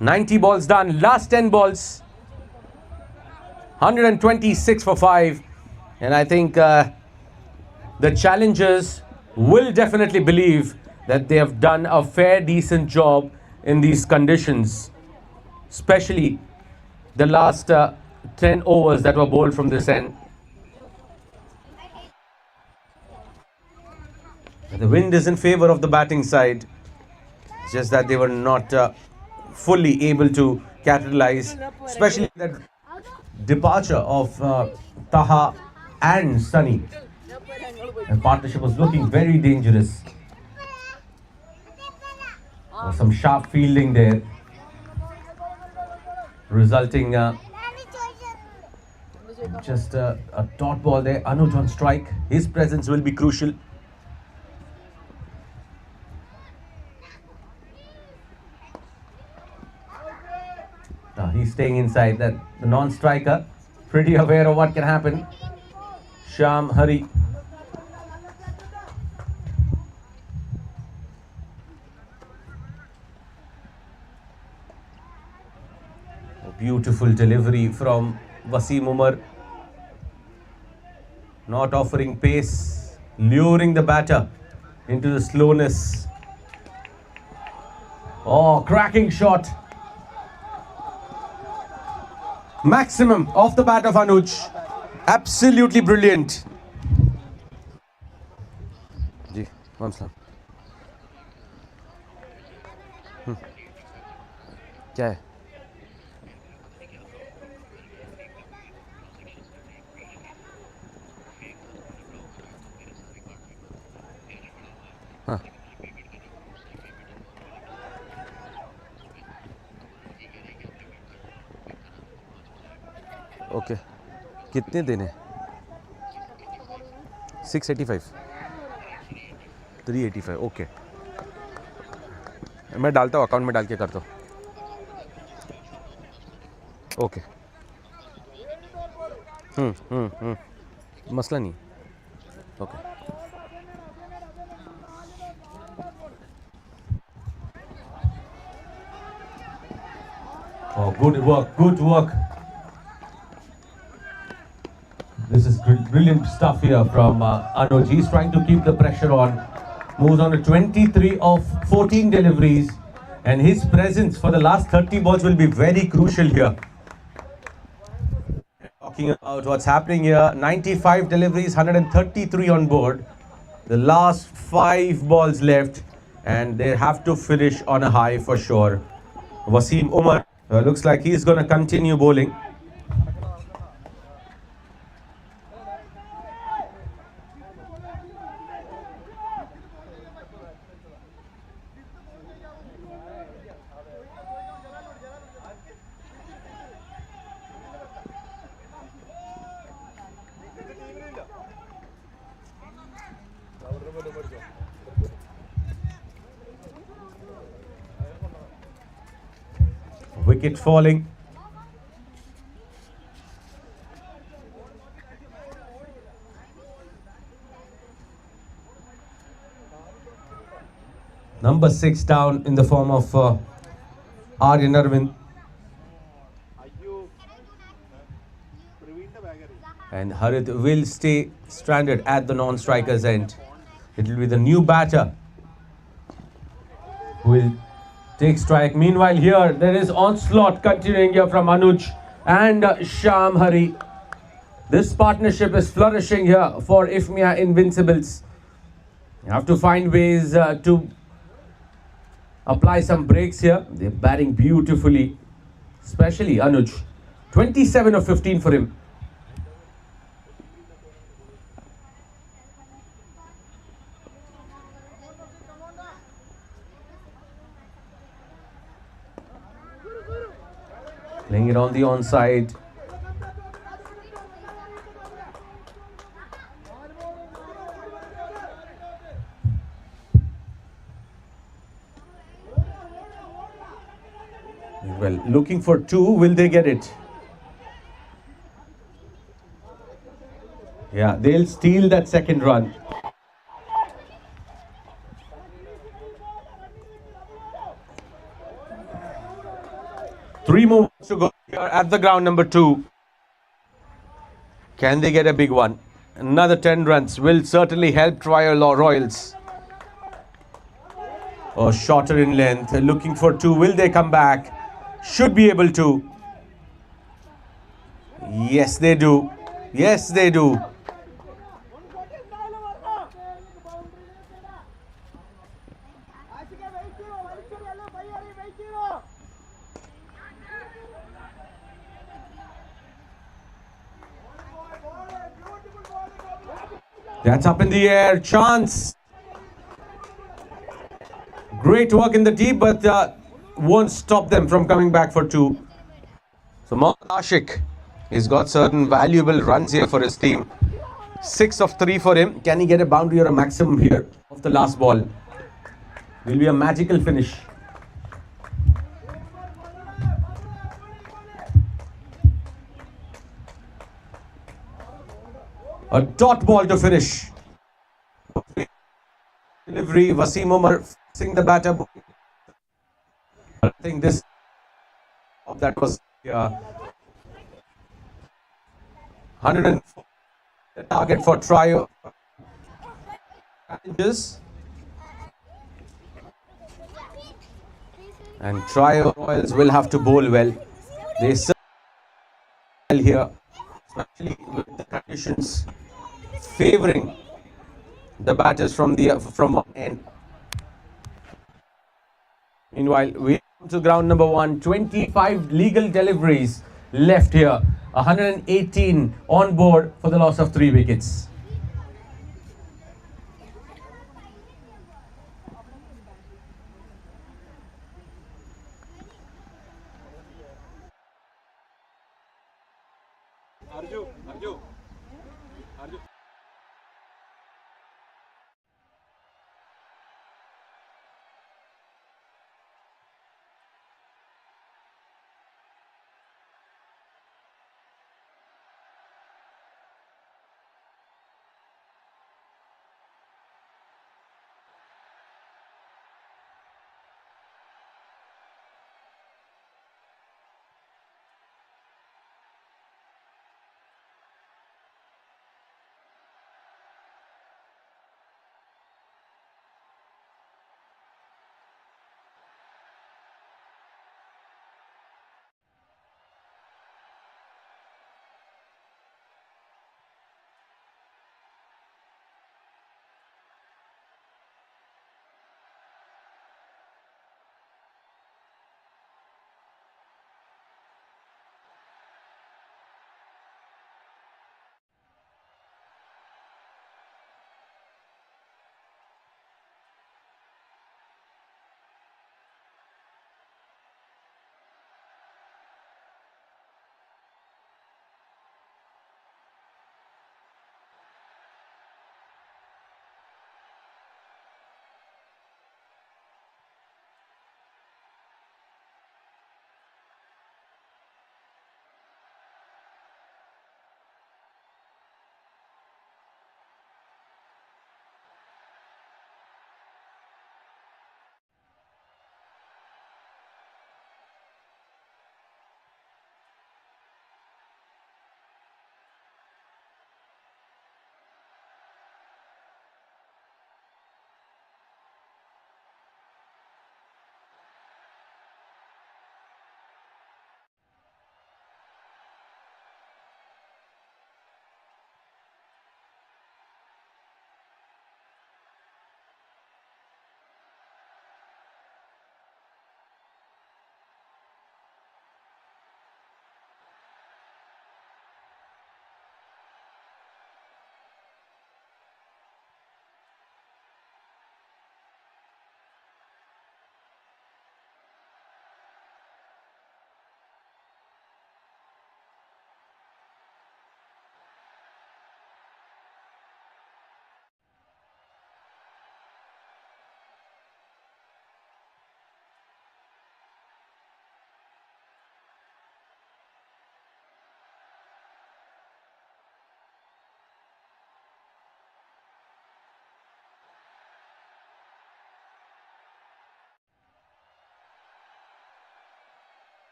90 balls done, last 10 balls, 126 for 5. And I think the challengers will definitely believe that they have done a fair, decent job in these conditions, especially the last 10 overs that were bowled from this end. The wind is in favor of the batting side, just that they were not fully able to capitalize, especially that departure of Taha and Sunny. The partnership was looking very dangerous. There was some sharp fielding there, resulting just a dot ball there. Anuj on strike. His presence will be crucial. He's staying inside. That the non-striker, pretty aware of what can happen. Sham Hari. A beautiful delivery from Wasim Umar. Not offering pace, luring the batter into the slowness. Oh, cracking shot. Maximum off the bat of Anuj. Absolutely brilliant. जी वाम सलाम क्या है हाँ okay कितने देने 685 385 okay मैं डालता हूँ अकाउंट में डाल के करता हूँ ओके मसला नहीं okay Oh, good work, good work. This is brilliant stuff here from Anuj. He's trying to keep the pressure on. Moves on to 23 of 14 deliveries. And his presence for the last 30 balls will be very crucial here. Talking about what's happening here. 95 deliveries, 133 on board. The last 5 balls left. And they have to finish on a high for sure. Wasim Umar looks like he's going to continue bowling. Wicket falling. Number 6 down in the form of Aryan Arvind. And Harit will stay stranded at the non-striker's end. It will be the new batter who will take strike. Meanwhile, here there is onslaught continuing here from Anuj and Sham Hari. This partnership is flourishing here for IFMIA Invincibles. You have to find ways to apply some breaks here. They're batting beautifully, especially Anuj. 27 of 15 for him. Playing it on the onside. Well, looking for two. Will they get it? Yeah, they'll steal that second run. Three more to go here at the ground, number 2. Can they get a big one? Another 10 runs will certainly help Trial Royals. Oh, shorter in length. Looking for 2. Will they come back? Should be able to. Yes, they do. Yes, they do. That's up in the air. Chance. Great work in the deep, but won't stop them from coming back for 2. So Mohammad Ashik, he's got certain valuable runs here for his team. 6 of 3 for him. Can he get a boundary or a maximum here of the last ball? Will be a magical finish. A dot ball to finish. Delivery, Wasim Umar fixing the batter. I think this, that was 104 target for trio. And Trio Royals will have to bowl well. They serve well here, especially with the conditions favouring the batters from one end. Meanwhile, we come to ground number 1. 25 legal deliveries left here. 118 on board for the loss of 3 wickets.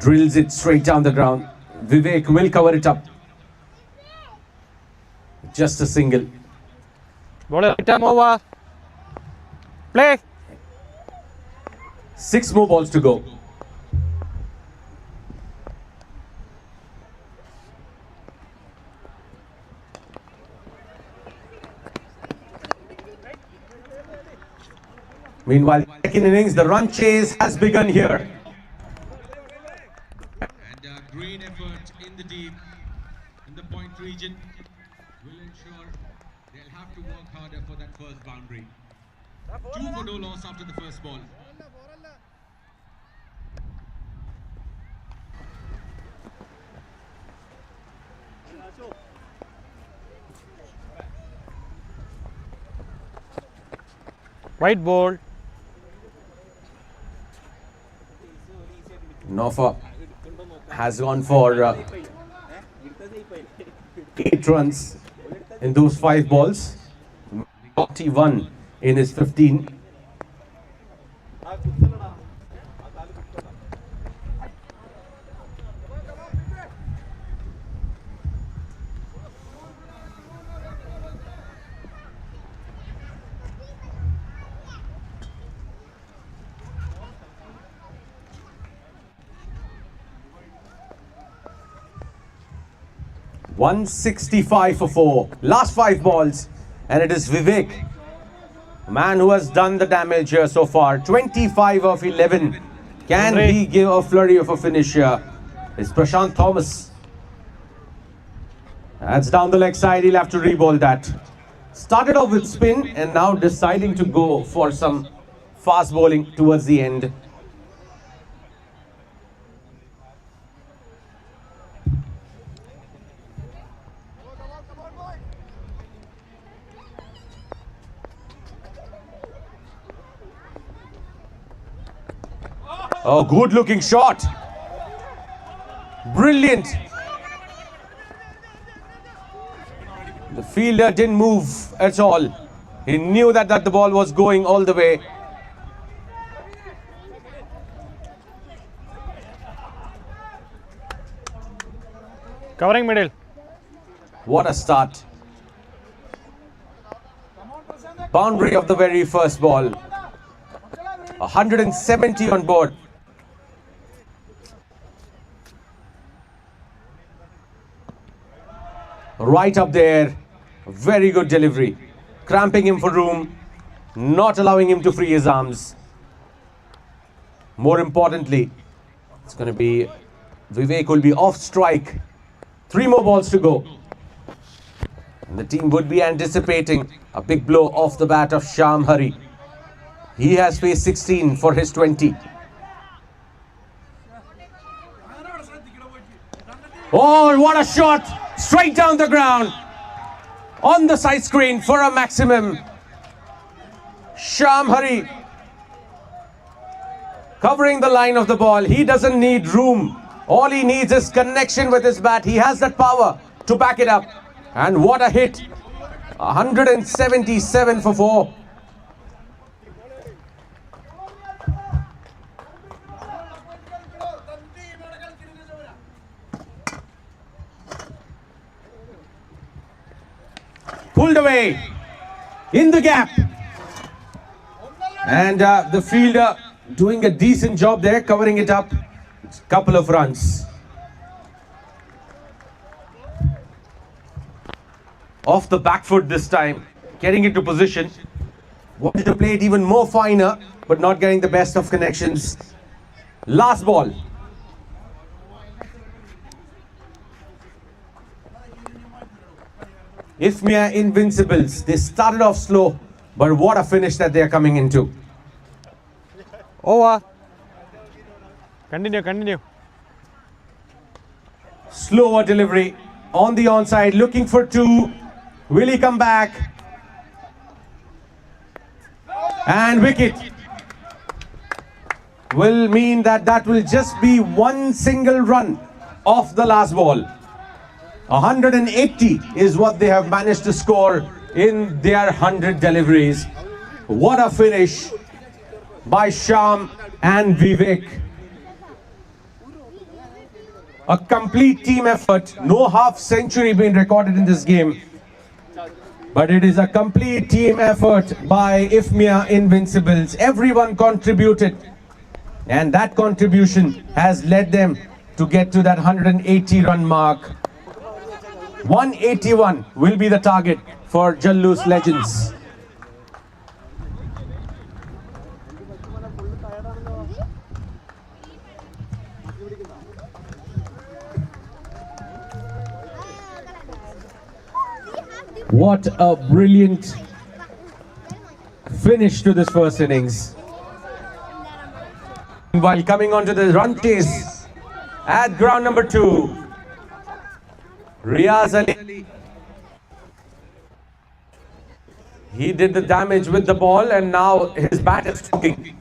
Drills it straight down the ground. Vivek will cover it up. Just a single. Bowler, time over. Play. 6 more balls to go. Meanwhile, second innings, the run chase has begun here. And a great effort in the deep, in the point region, will ensure they'll have to work harder for that first boundary. 2 for no loss after the first ball. White ball. Nofa has gone for 8 runs in those 5 balls. 41 in his 15. $165 for 4. Last 5 balls, and it is Vivek, man who has done the damage here so far. 25 of 11. Can he give a flurry of a finish here? It's Prashant Thomas. That's down the leg side. He'll have to re-ball that. Started off with spin and now deciding to go for some fast bowling towards the end. Oh, good looking shot. Brilliant. The fielder didn't move at all. He knew that the ball was going all the way. Covering middle. What a start. Boundary of the very first ball. 170 on board. Right up there. Very good delivery. Cramping him for room. Not allowing him to free his arms. More importantly, it's going to be Vivek will be off strike. 3 more balls to go. And the team would be anticipating a big blow off the bat of Shyam Hari. He has faced 16 for his 20. Oh, what a shot! Straight down the ground. On the side screen for a maximum. Shyam Hari covering the line of the ball. He doesn't need room. All he needs is connection with his bat. He has that power to back it up. And what a hit. 177 for 4. Pulled away in the gap, and the fielder doing a decent job there, covering it up. Couple of runs. Off the back foot this time, getting into position. Wanted to play it even more finer, but not getting the best of connections. Last ball. Ifmia Invincibles, they started off slow, but what a finish that they are coming into. Over. Continue. Slower delivery on the onside, looking for 2. Will he come back? And wicket. Will mean that will just be 1 single run off the last ball. 180 is what they have managed to score in their 100 deliveries. What a finish. by Sham and Vivek. A complete team effort. No half century being recorded in this game. But it is a complete team effort by IFMIA Invincibles. Everyone contributed. And that contribution has led them to get to that 180 run mark. 181 will be the target for Jallu's Legends. What a brilliant finish to this first innings. While coming onto the run chase at ground number 2, Riaz Ali. He did the damage with the ball and now his bat is talking.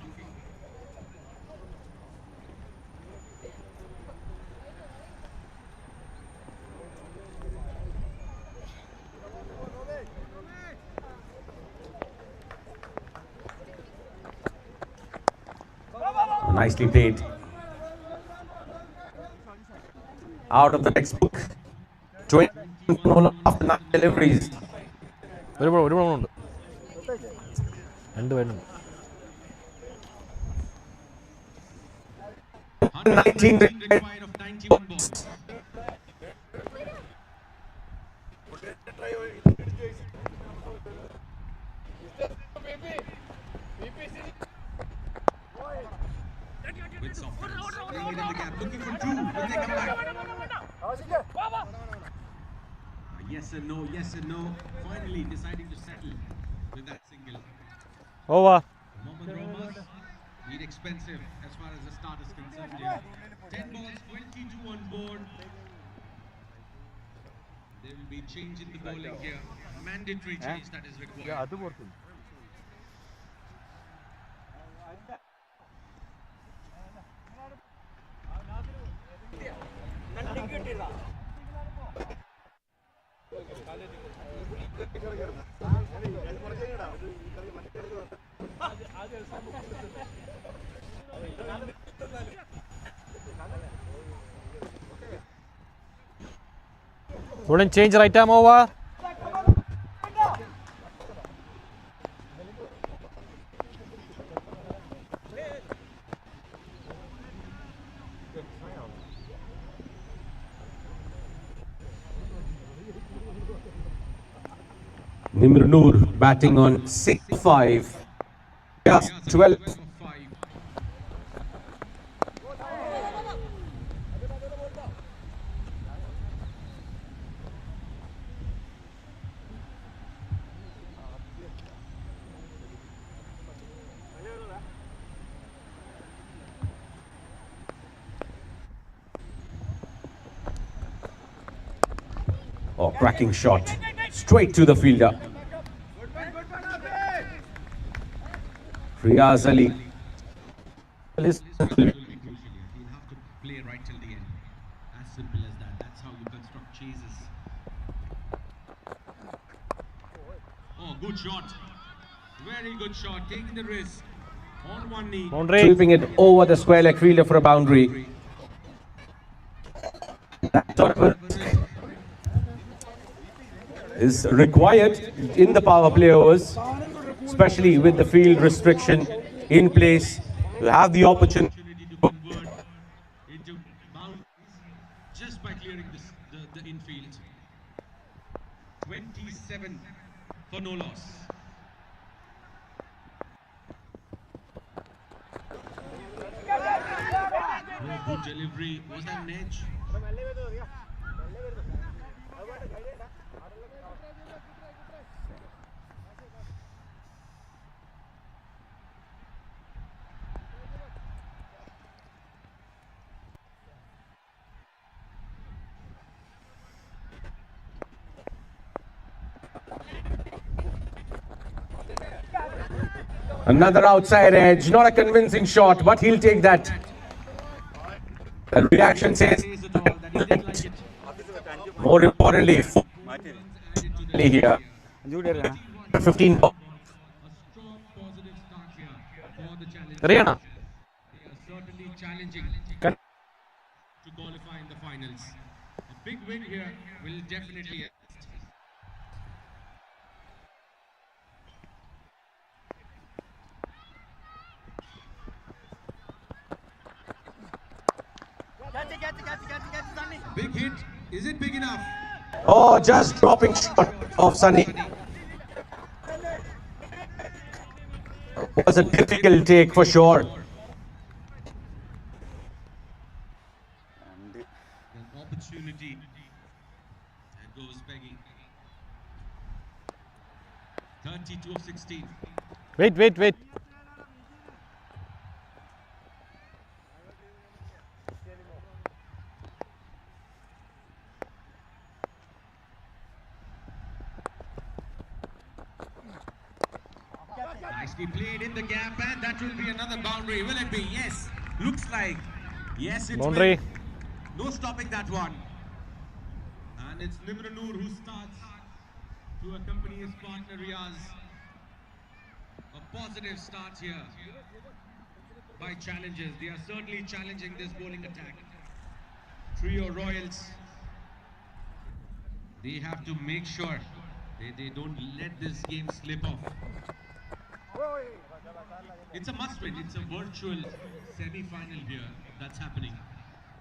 Nicely played. Out of the textbook. 20 after 9 deliveries. ഒരു ബോളുണ്ട് 2 പേരുണ്ട്. 19 required of 91 balls. With softness, bringing in the gap, looking for 2. Will they come back? Yes and no, yes and no. Finally deciding to settle with that single. Over. Mohammad Romas, being expensive as far as the start is concerned here. 10 balls, 22 on board. There will be change in the bowling here. Mandatory change that is required. Wouldn't change right arm over. Nimr Noor batting on 6-5. Just 12. Oh, cracking shot. Straight to the fielder. Riaz Ali. Will be crucial here. He'll have to play right till the end. As simple as that. That's how you construct chases. Oh, good shot. Very good shot. Taking the risk. On one knee. Boundary. Sweeping it over the square leg fielder for a boundary. That sort of is required in the power play overs, especially with the field restriction in place. You have the opportunity To convert into boundaries just by clearing the infield. 27 for no loss. Oh, good delivery. Was that an edge? Another outside edge, not a convincing shot, but he'll take that. The reaction says, more importantly, here, 15 balls. A strong positive start here for the challenge. Rihanna. They are certainly challenging Cut. to qualify in the finals. A big win here will definitely assist. Big hit. Is it big enough? Oh, just dropping shot of Sunny. Was a difficult take for sure. An opportunity. And goes Peggy. 32 of 16. Wait. Nicely played in the gap, and that will be another boundary. Will it be? Yes. Looks like. Yes, it Boundary. will. No stopping that one. And it's Nimr Noor who starts to accompany his partner Riaz. A positive start here by challengers. They are certainly challenging this bowling attack. Trio Royals. They have to make sure they don't let this game slip off. It's a must-win. It's a virtual semi-final here that's happening.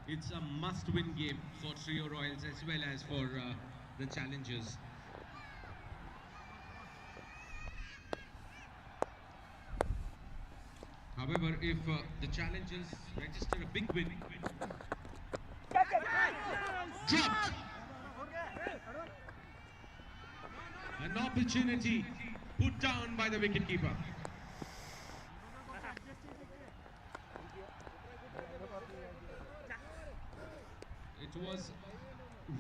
It's a must-win game for Trio Royals as well as for the challengers. However, if the challengers register a big win, dropped. An opportunity put down by the wicketkeeper. It was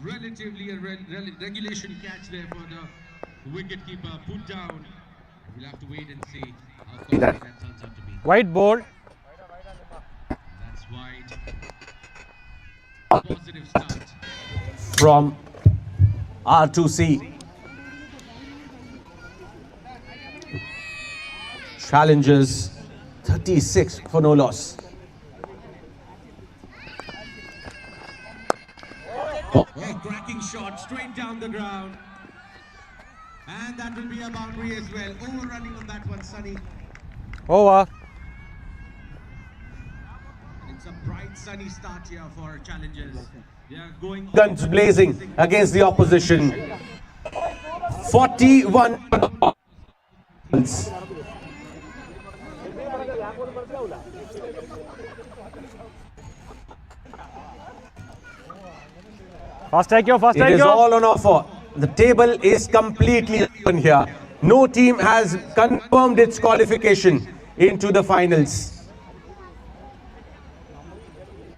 relatively a regulation catch there for the wicketkeeper, put down. We'll have to wait and see how costly that turns out to be. White ball. That's wide. Positive start. From R2C. Challengers 36 for no loss. Oh, cracking shot straight down the ground. And that will be a boundary as well. Overrunning on that one, Sunny. Over. It's a bright sunny start here for challengers. They are going Guns blazing against the opposition. 41. Fast take you. It is all on offer. The table is completely open here. No team has confirmed its qualification into the finals.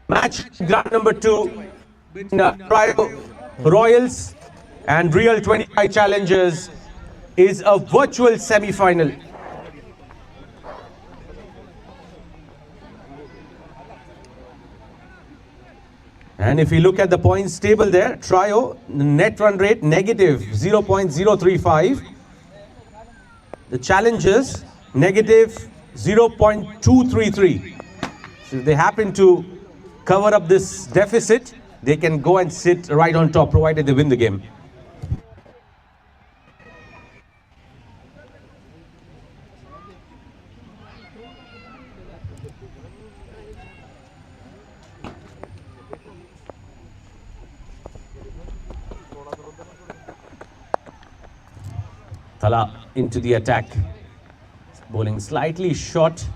Match ground number 2 Trio Royals and Real 25 Challengers is a virtual semi-final. And if we look at the points table there, Trio, net run rate negative 0.035. The Challengers, negative 0.233. So if they happen to cover up this deficit, they can go and sit right on top, provided they win the game. Thala into the attack, bowling slightly short.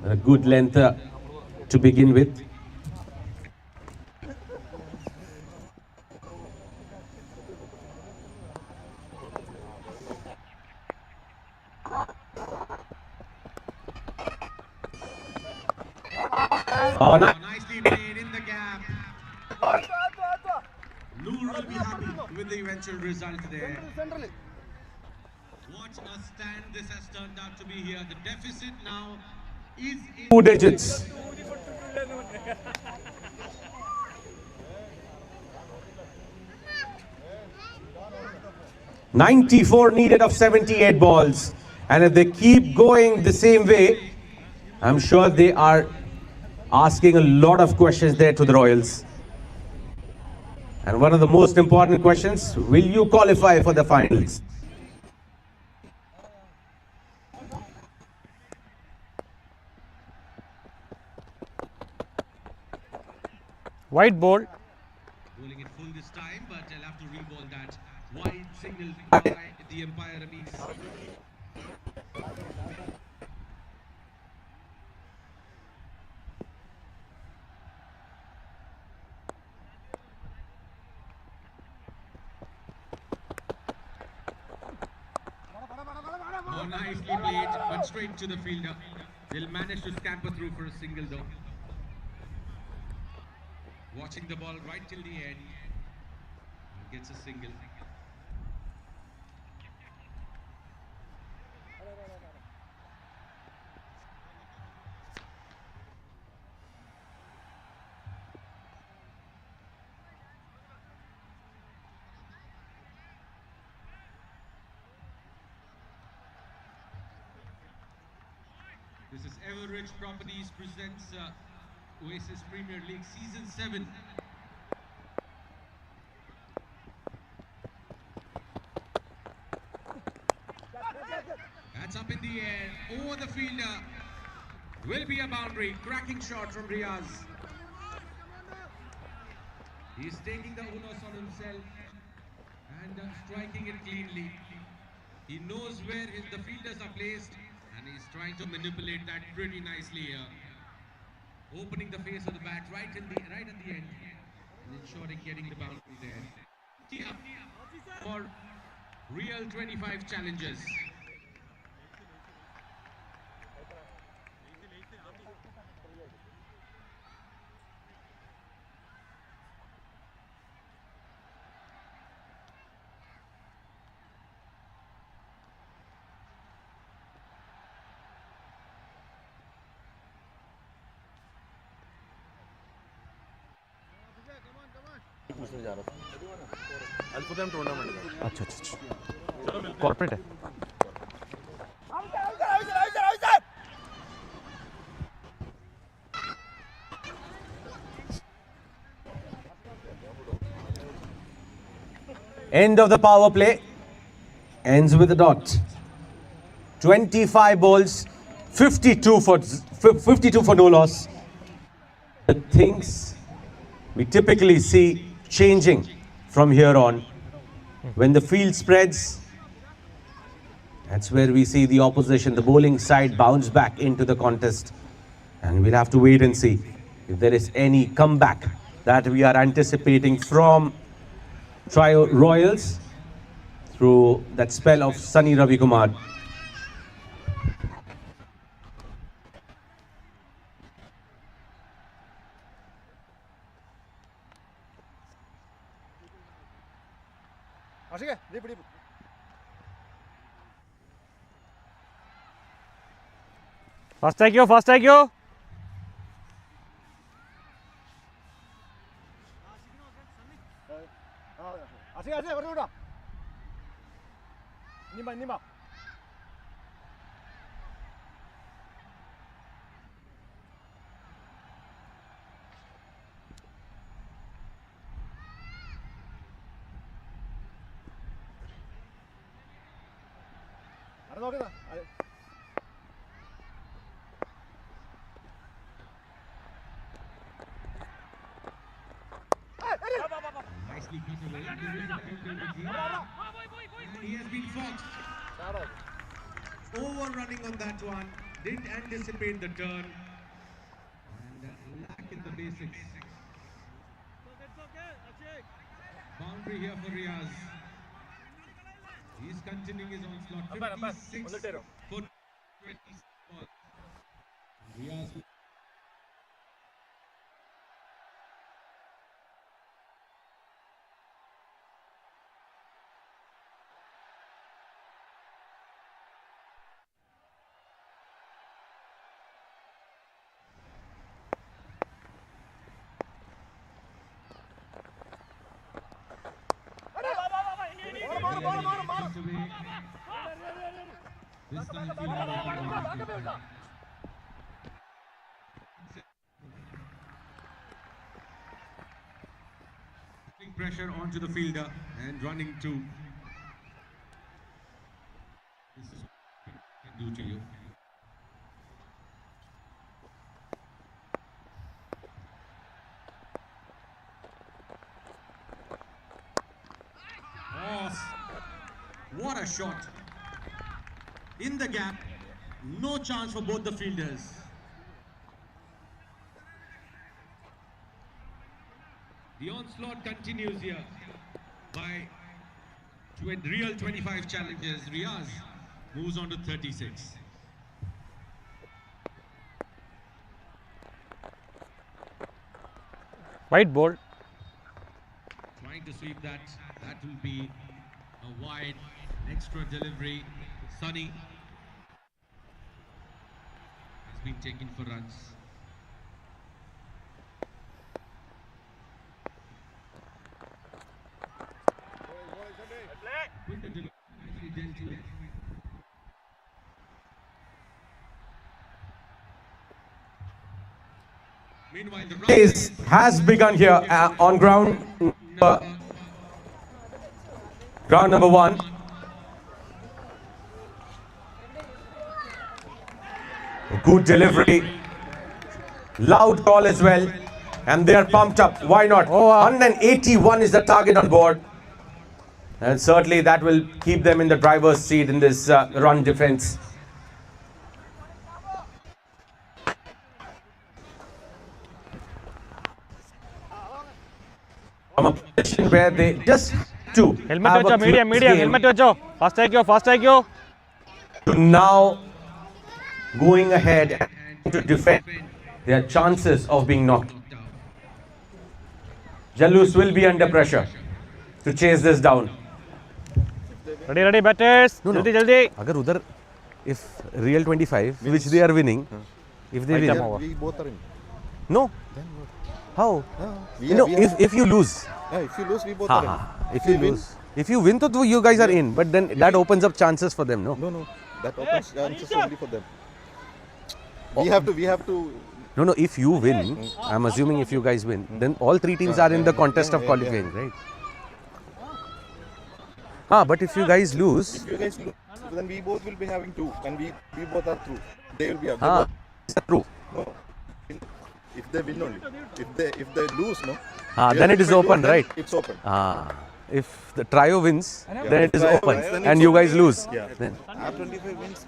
A good length to begin with. Oh, no. nicely played in the gap. Noor will be happy with the eventual result there. What a stand this has turned out to be here. The deficit now is in 2 digits. .94 needed of 78 balls. And if they keep going the same way, I'm sure they are asking a lot of questions there to the Royals. And one of the most important questions, will you qualify for the finals? White ball. Bowling it full this time, but I'll have to re-ball that. Wide signal by the umpire Amis. Oh, nicely played, but straight to the fielder. They'll manage to scamper through for a single though. Watching the ball right till the end. Gets a single. This is Everridge Properties presents Oasis Premier League Season 7. That's up in the air, over the fielder. Will be a boundary, cracking shot from Riaz. He's taking the onus on himself and striking it cleanly. He knows where the fielders are placed and he's trying to manipulate that pretty nicely here. Opening the face of the bat right at the end and ensuring getting the boundary there. Yeah. For real 25 challenges. अच्छा अच्छा corporate है End of the power play. Ends with a dot. 25 balls, 52 for no loss. The things we typically see changing from here on. When the field spreads, that's where we see the opposition, the bowling side, bounce back into the contest. And we'll have to wait and see if there is any comeback that we are anticipating from Trio Royals through that spell of Sunny Ravi Kumar. Fast है क्यों Nicely cut away. He has been foxed. Overrunning on that one. Didn't anticipate the turn. And lack in the basics. Boundary here for Riaz. He's continuing his onslaught. 56 for 20. Riaz. This time fielder putting pressure onto the fielder and running to. This is what I can do to you. What a shot. In the gap. No chance for both the fielders. The onslaught continues here by real 25 challenges. Riaz moves on to 36. White ball. Trying to sweep that. That will be a wide extra delivery. Sunny has been taken for runs. With the delivery, nicely dealt with. Meanwhile, the Race has begun here on ground number 1. Good delivery, loud call as well, and they are pumped up. Why not? 181 is the target on board, and certainly that will keep them in the driver's seat in this run defense. From a position where they just to Helmet have a vecho, medium, close medium. game Helmet vecho. Fast strike you. to now going ahead and to defend their chances of being knocked. Jallus will be under pressure to chase this down. Ready, batters. No. Jaldi. अगर उधर if real 25 which they are winning, if they win, We both are in. no. How? We No, we if you lose, if you lose, we both are in. if you lose, if you win, तो you guys are in. But then that opens up chances for them, no? No, that opens chances only for them. We have to. No. If you win, I'm assuming if you guys win, then all 3 teams are in the contest of qualifying, right? But if you guys lose, If you guys lose, then we both will be having 2, and we both are through. They will be out. is that true? No. If they win only. If they lose, no. Then it is open, then right? It's open. If the trio wins, then it is Trio open, wins, then and it's you open. guys lose. Yeah. Then R25 wins.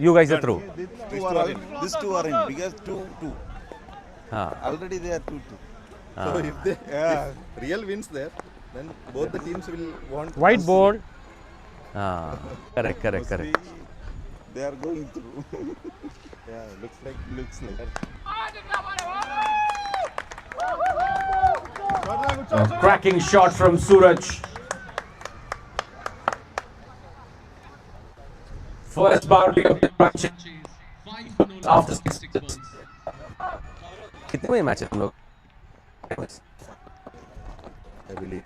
you guys are through. These two are in because 2-2. Already they are 2-2. So if real wins there, then both the teams will want White us- ball. Correct. Mostly they are going through. Yeah, looks like. A cracking shot from Suraj. First boundary of the match. 5 for no After loss, 6 six. balls. कितने में match है तुम लोग? I believe.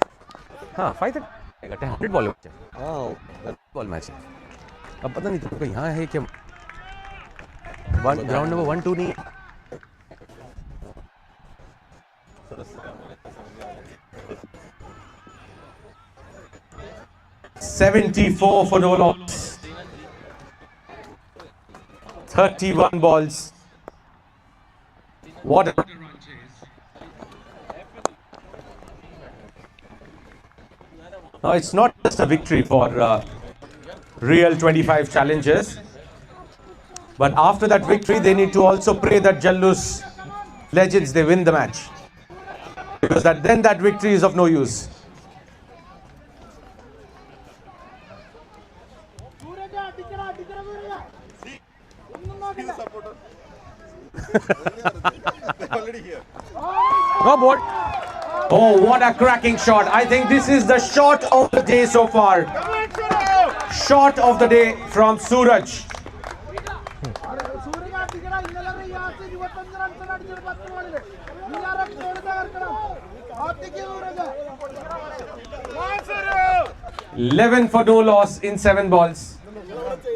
5 100 ball match है। Ball match है। अब पता नहीं तुमको यहाँ है कि ग्राउंड नंबर 1 2 नहीं है। 74 for no loss. 31 balls. What a Run chase. Now, it's not just a victory for real 25 challengers, but after that victory, they need to also pray that Jallus legends they win the match, because then that victory is of no use. Already here. No ball. Oh, what a cracking shot! I think this is the shot of the day so far. Shot of the day from Suraj. $11 for no loss in 7 balls.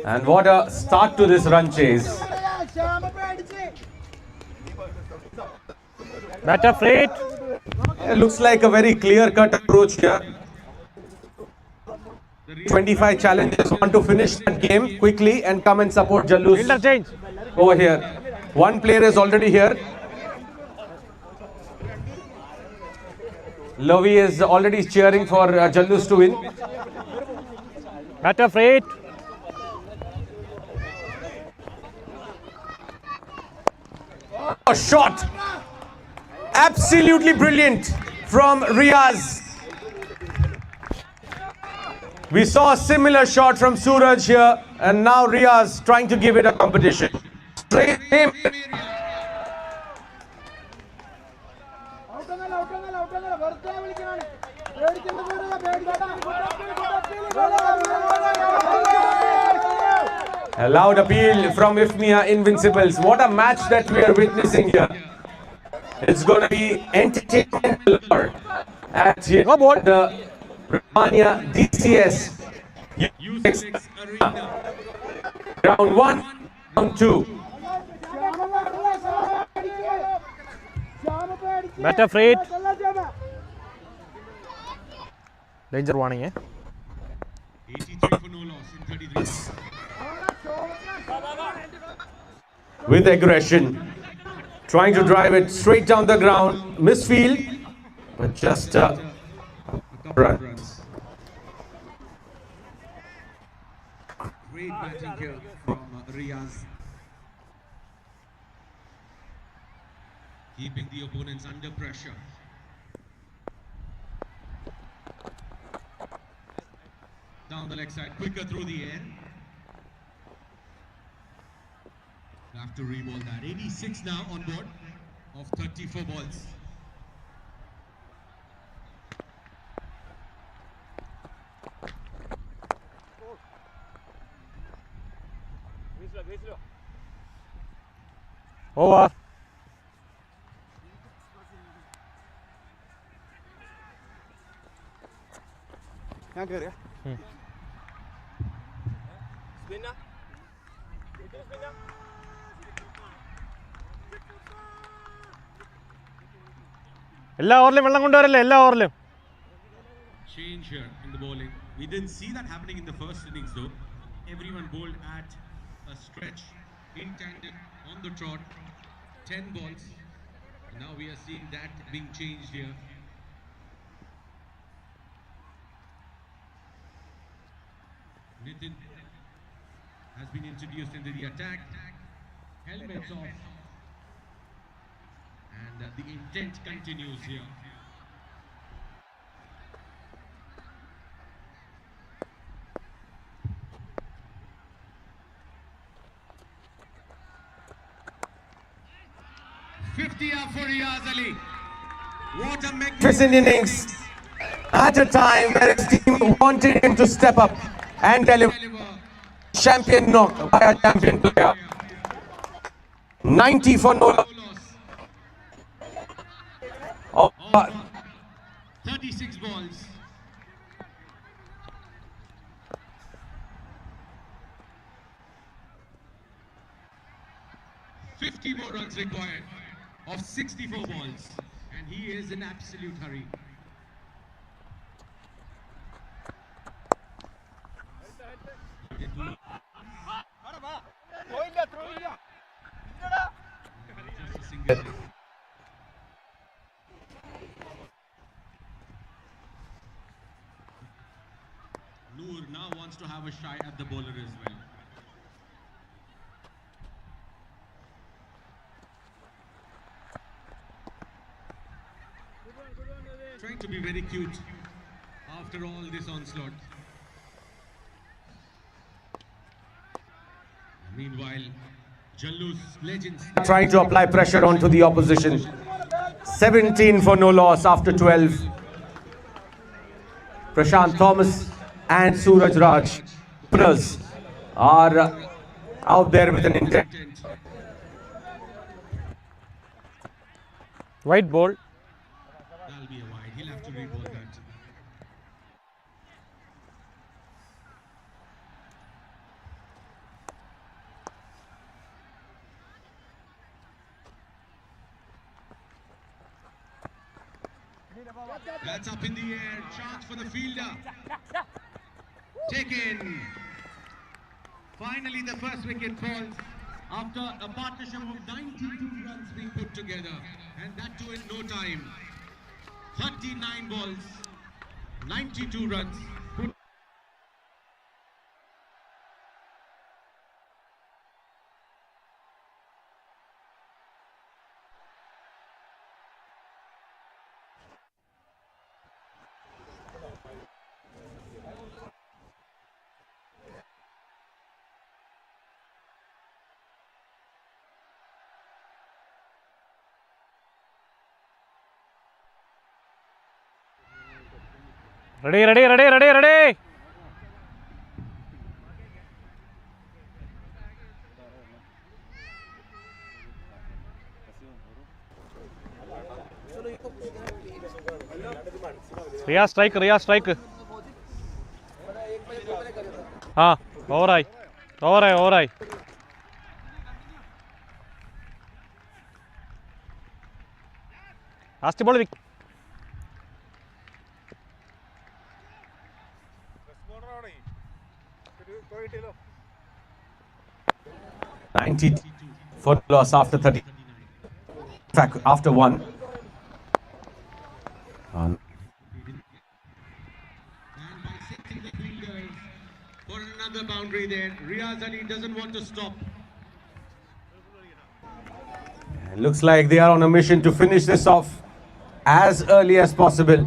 And what a start to this run chase. Batter freight. It looks like a very clear-cut approach here. 25 challengers want to finish that game quickly and come and support Jallus Interchange. over here. One player is already here. Lovi is already cheering for Jallus to win. Batter freight. A shot. Absolutely brilliant from Riaz. We saw a similar shot from Suraj here, and now Riaz trying to give it a competition. Straight aim. A loud appeal from IFMIA Invincibles. What a match that we are witnessing here. It's going to be entertainment at the RAHMANIYAH DCS YOUSELECTS Arena. Round 1, round 2. Batter freight. Danger warning, eh? 83 for no loss in 33. With aggression, trying to drive it straight down the ground. Misfield, but just a run. Great batting here from Riaz. Keeping the opponents under pressure. Down the leg side, quicker through the air. Have to re-ball that. 86 now on board of 34 balls. Over. എല്ലാ ഓവറിലും വെള്ളം കൊണ്ടുവരല്ലേ എല്ലാ ഓവറിലും. Change here in the bowling. We didn't see that happening in the first innings though. Everyone bowled at a stretch, in tandem, on the trot, 10 balls. And now we are seeing that being changed here. Nitin has been introduced into the attack. Helmets off. And the intent continues here. For Riaz Ali. What a magnificent innings at a time where his team wanted him to step up and deliver champion knock by a champion player. 90 for no loss. 36 balls. $50 more runs required of 64 balls, and he is in absolute hurry. Noor now wants to have a shy at the bowler as well. Trying to be very cute after all this onslaught. Meanwhile, Jallus legends trying to apply pressure onto the opposition. 17 for no loss after 12. Prashant Thomas and Suraj Raj are out there with an intent. White ball. That'll be a wide. He'll have to re-ball that. That's up in the air. Chance for the fielder. Taken. Finally, the first wicket falls after a partnership of 92 runs being put together. And that too in no time. 39 balls, 92 runs. Ready, ready, ready, ready, ready. Ria strike, Ria strike. हाँ, over I, over I, over I. Last ball. 90 for loss after 30. In fact, after one. And by setting the fielders for another boundary there, Riaz Ali doesn't want to stop. It looks like they are on a mission to finish this off as early as possible.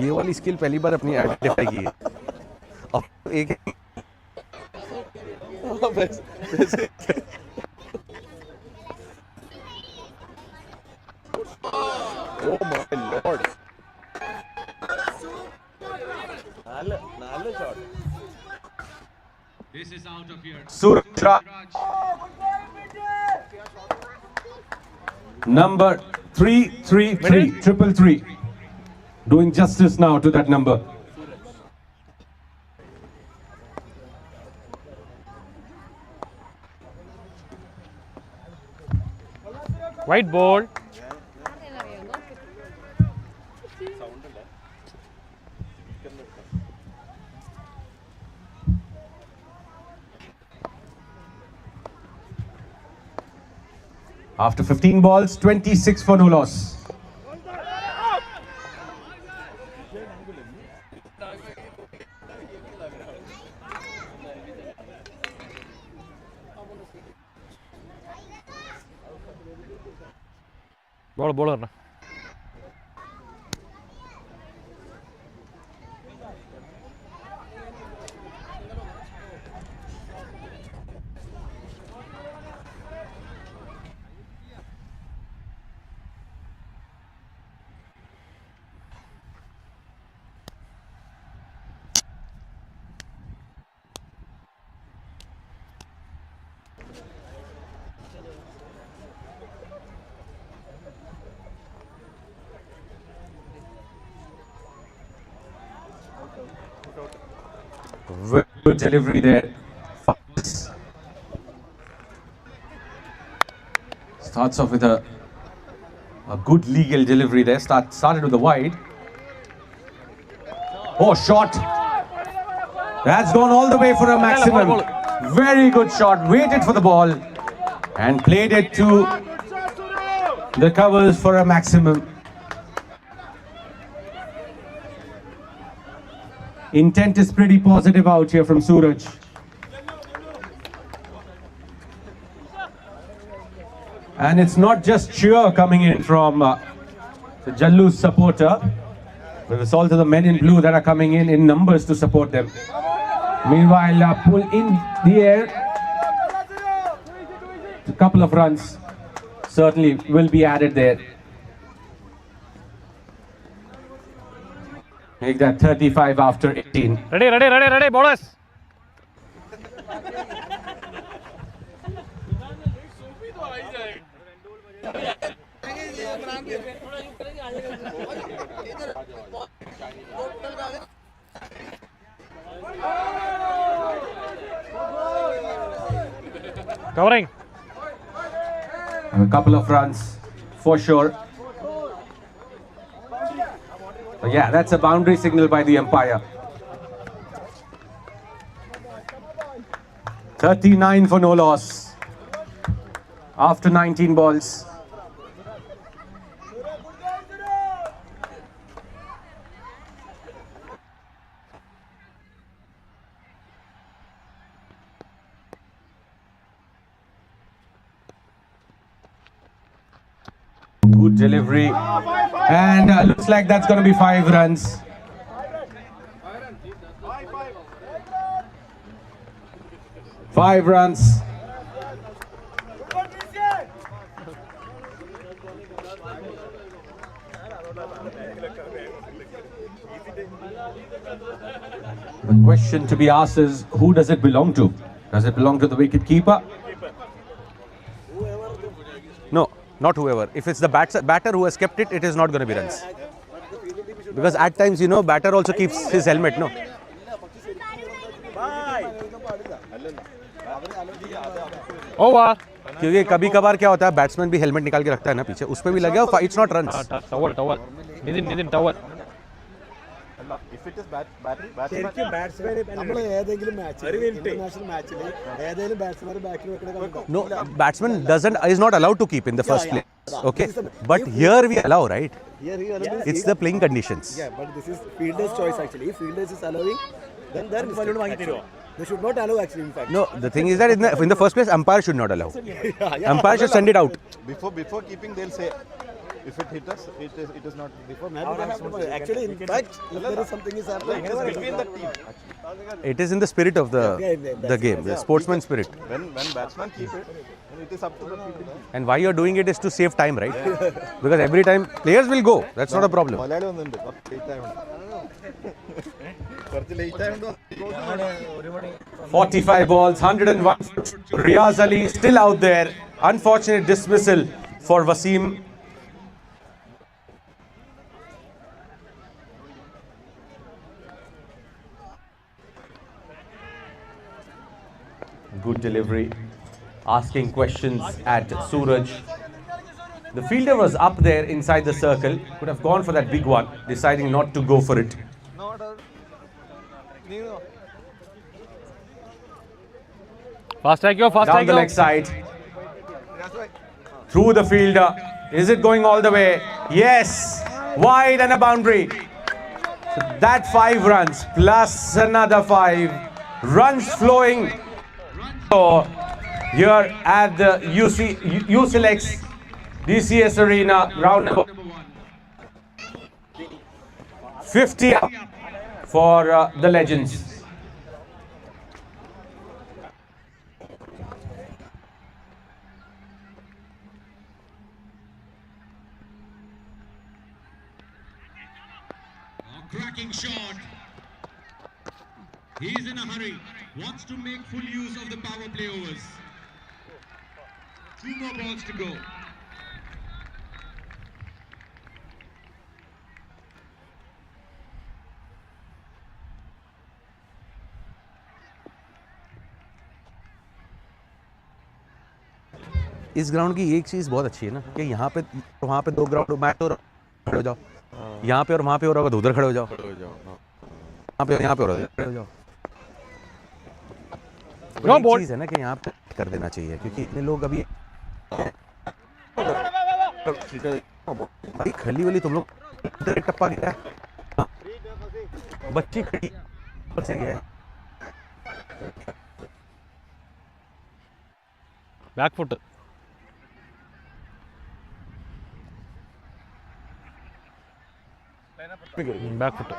ये वाली skill पहली बार अपनी identify की है अब एक Oh my lord. नाले shot. This is out of here. Suraj. Number 333, 333. Doing justice now to that number. White ball. After 15 balls, 26 for no loss. Ball करना. Very good delivery there. Starts off with a good legal delivery there. Started with the wide. Oh, shot. That's gone all the way for a maximum. Very good shot. Waited for the ball and played it to the covers for a maximum. Intent is pretty positive out here from Suraj. And it's not just cheer coming in from the Jallu's supporter, but it's also the men in blue that are coming in numbers to support them. Meanwhile, pull in the air. A couple of runs certainly will be added there. Make that 35 after 18. Ready, ready, ready, ready, bowlers. Covering. A couple of runs for sure. Yeah, that's a boundary signal by the umpire. 39 for no loss after 19 balls. Good delivery, and looks like that's going to be 5 runs. Five runs. The question to be asked is, who does it belong to? Does it belong to the wicket keeper? No, not whoever. If it's the batter who has kept it, it is not going to be runs. Because at times, you know, batter also keeps his helmet, no? Over. क्योंकि कभी कभार क्या होता है, batsman भी helmet निकाल के रखता है ना पीछे, उस पे भी लगे हो, it's not runs. Towel. Nidin, towel. If it is batsman, No, batsman is not allowed to keep in the first place. Okay, but here we allow, right? It's the playing conditions. Yeah, but this is fielder's choice actually. If fielders is allowing, then they should not allow actually, in fact. No, the thing is that in the first place, umpire should not allow. Umpire should send it out. before keeping, they'll say, if it hit us, it is not before. Actually, in fact, if there is something is happening, It is between the team. It is in the spirit of the game, the sportsman spirit. When batsmen keep it, then it is up to the fielding team. And why you're doing it is to save time, right? Because every time players will go, that's not a problem. 45 balls, 101. Riyaz Ali still out there. Unfortunate dismissal for Wasim. Good delivery. Asking questions at Suraj. The fielder was up there inside the circle. Could have gone for that big one, deciding not to go for it. Fast strike, fast Down strike. the leg side. Through the fielder. Is it going all the way? Yes. Wide and a boundary. So that 5 runs plus another 5 runs flowing here at the YOUSELECTS DCS Arena, round number 50 for the Legends. Cracking shot. He's in a hurry. Wants to make full use of the power play overs. 2 more balls to go. इस ground की एक चीज़ बहुत अच्छी है ना कि यहाँ पे वहाँ पे 2 ग्राउंड मैच हो खड़े हो जाओ, यहाँ पे और वहाँ पे हो रहा होगा तो उधर खड़े हो जाओ, यहाँ पे और खड़े हो जाओ. एक चीज़ है ना कि यहाँ पे कर देना चाहिए क्योंकि इतने लोग अभी भाई खली वाली तुम लोग टप्पा गया बच्ची खड़ी से गया बैक फुट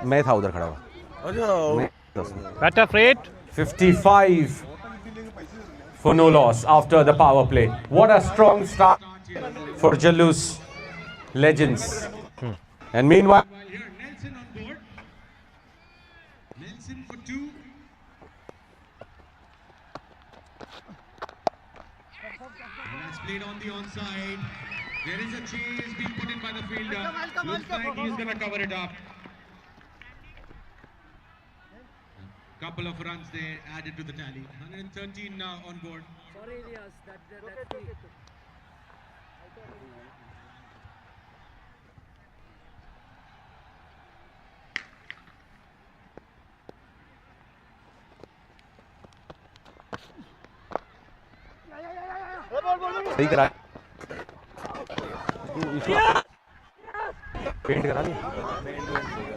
मैं था उधर खड़ा हुआ. बैटर फ्रेट 55 for no loss after the power play. What a strong start for Jalus Legends. And meanwhile, Here, Nelson on board. Nelson for 2. And that's played on the onside. There is a chase being put in by the fielder. Looks like he's going to cover it up. Couple of runs there added to the tally. 113 now on board. Sorry, Elias. That's me. सही करा paint करा दिया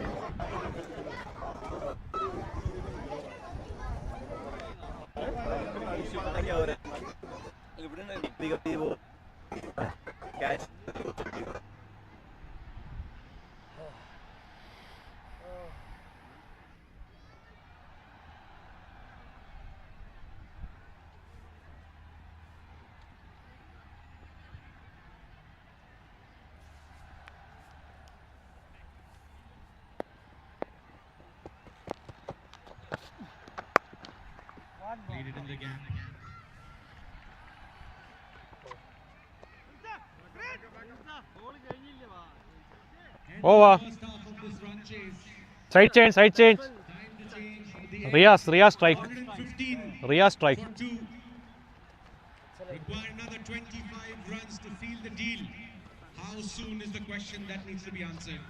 Played it in the gap. Over. First half of this run chase. Side change, side change. Time to change at the end. Riyaz strike. 115 Riyaz strike. for 2. Require another 25 runs to seal the deal. How soon is the question that needs to be answered.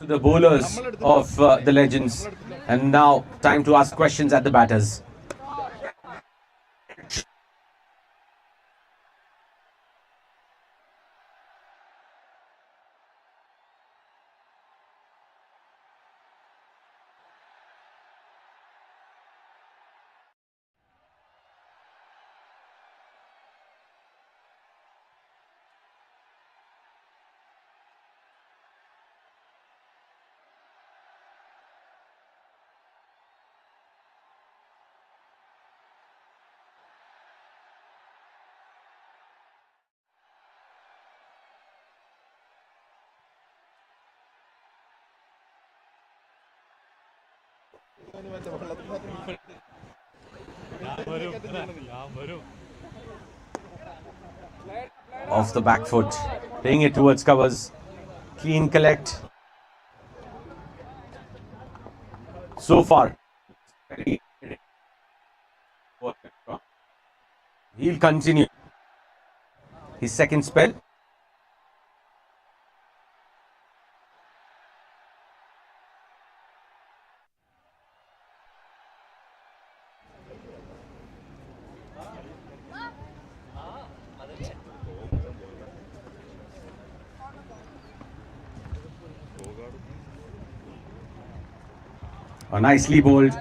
To the bowlers of the legends. And now, time to ask questions at the batters. Off the back foot, playing it towards covers. Clean collect. So far, he'll continue his second spell. Nicely bowled.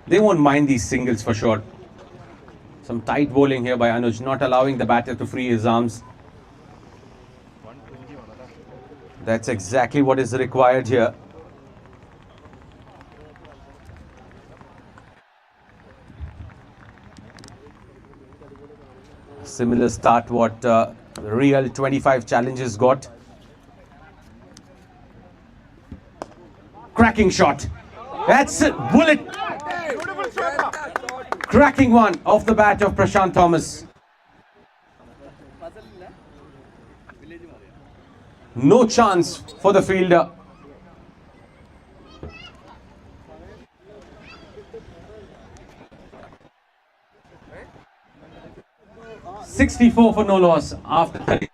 They won't mind these singles for sure. Some tight bowling here by Anuj, not allowing the batter to free his arms. That's exactly what is required here. Similar start what Real 25 challenges got. Cracking shot. That's it. Bullet. Cracking one off the bat of Prashant Thomas. No chance for the fielder. .64 for no loss after 30.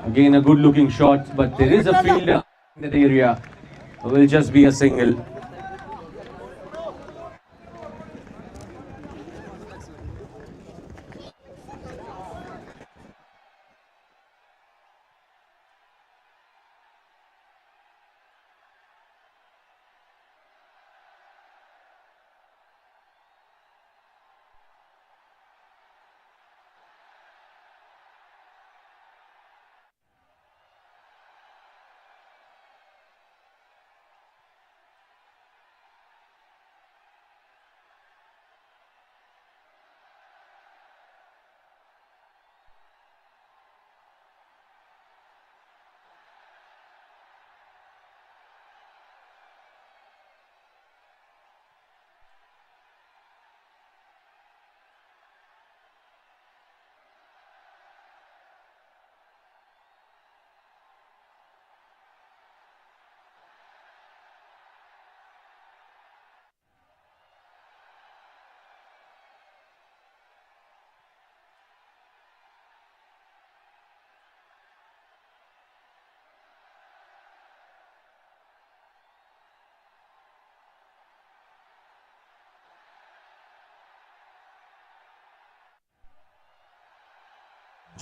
Again, a good looking shot, but there is a fielder in that area. Will just be a single.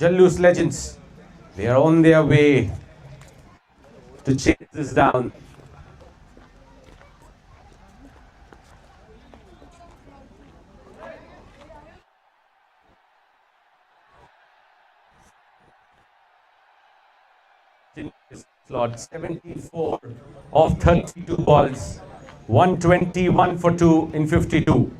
Jalloos legends. They are on their way to chase this down. Slot 74 of 32 balls, 121 for 2 in 52.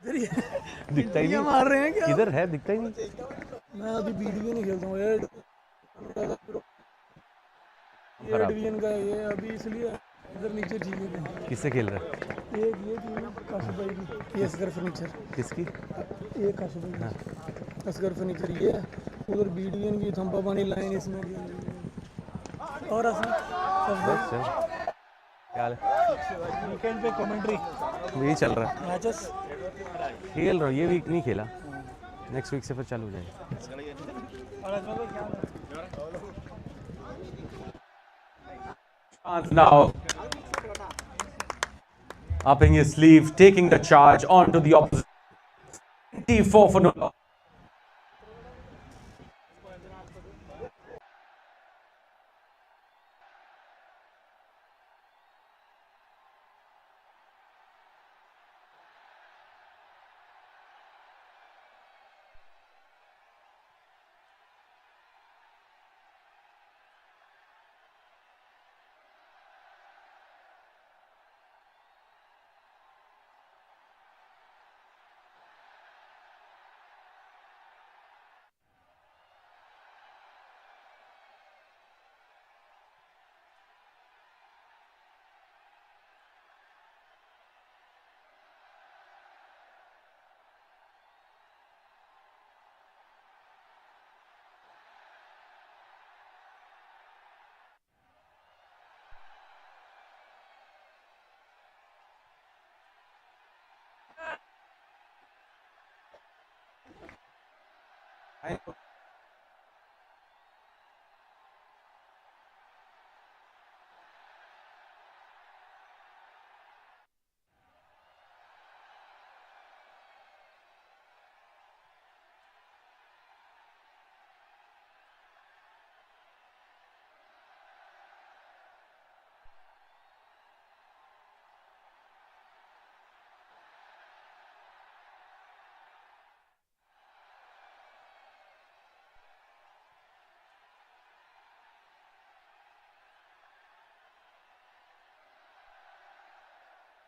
दिखता ही नहीं मार रहे हैं क्या किधर है दिखता ही नहीं मैं अभी वीडियो नहीं खेलता हूँ यार ये डिवीजन का है ये अभी इसलिए इधर नीचे ठीक है किससे खेल रहा है ये टीम काशिफ भाई की ये असगर फर्नीचर किसकी ये काशिफ भाई असगर फर्नीचर ये उधर बी डिवीजन की थंपा पानी लाइन इसमें और असम क्या हाल है वीकेंड पे कमेंट्री यही चल रहा है मैचेस खेल रहा हूँ ये वीक नहीं खेला नेक्स्ट वीक से फिर चालू हो जाएगा Now upping his sleeve, taking the charge onto the opposite. 24 for no.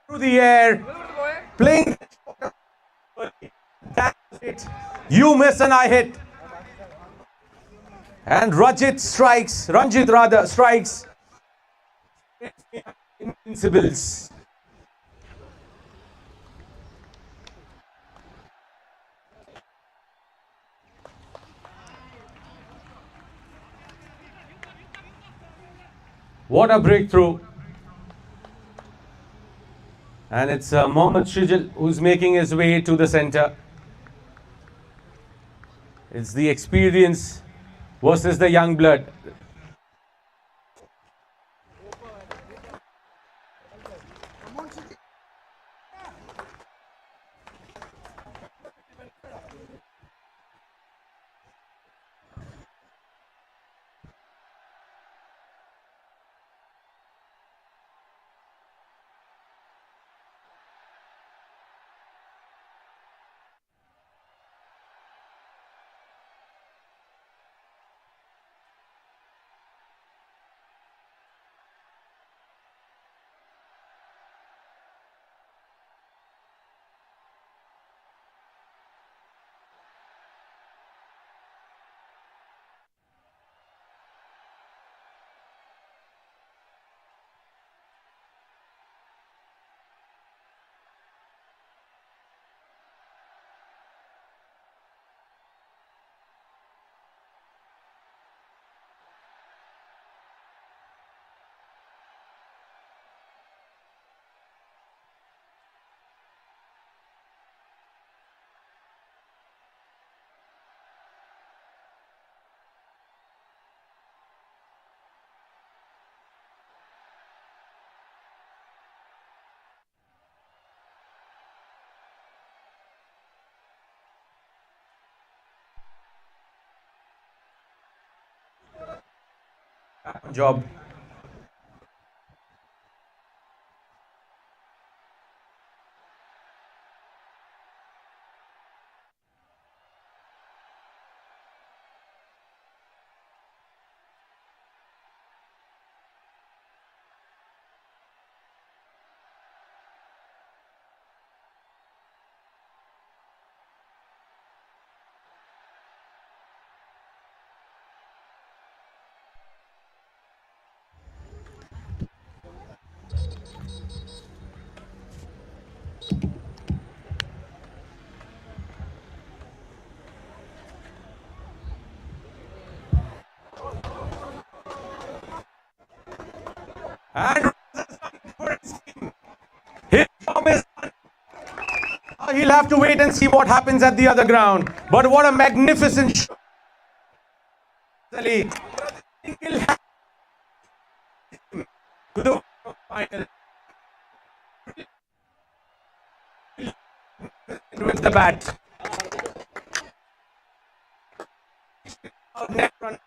Through the air, playing. That's it. You miss and I hit. And Ranjit strikes. Invincibles. What a breakthrough. And it's Mohammad Shijal who's making his way to the center. It's the experience versus the young blood. job. And his job is done. He'll have to wait and see what happens at the other ground. But what a magnificent shot. To the final. With the bat. Net run.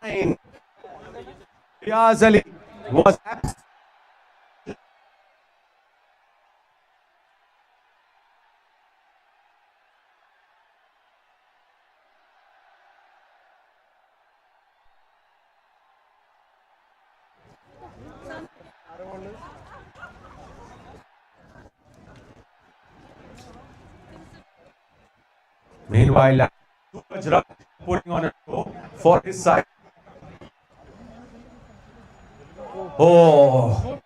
Nine. Riaz Ali was absent. Meanwhile, Suraj putting on a show for his side. Oh,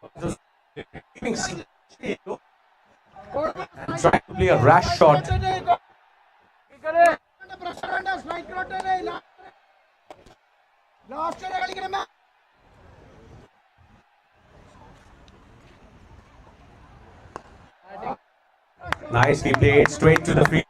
trying to play a rash shot. Nicely played straight to the field.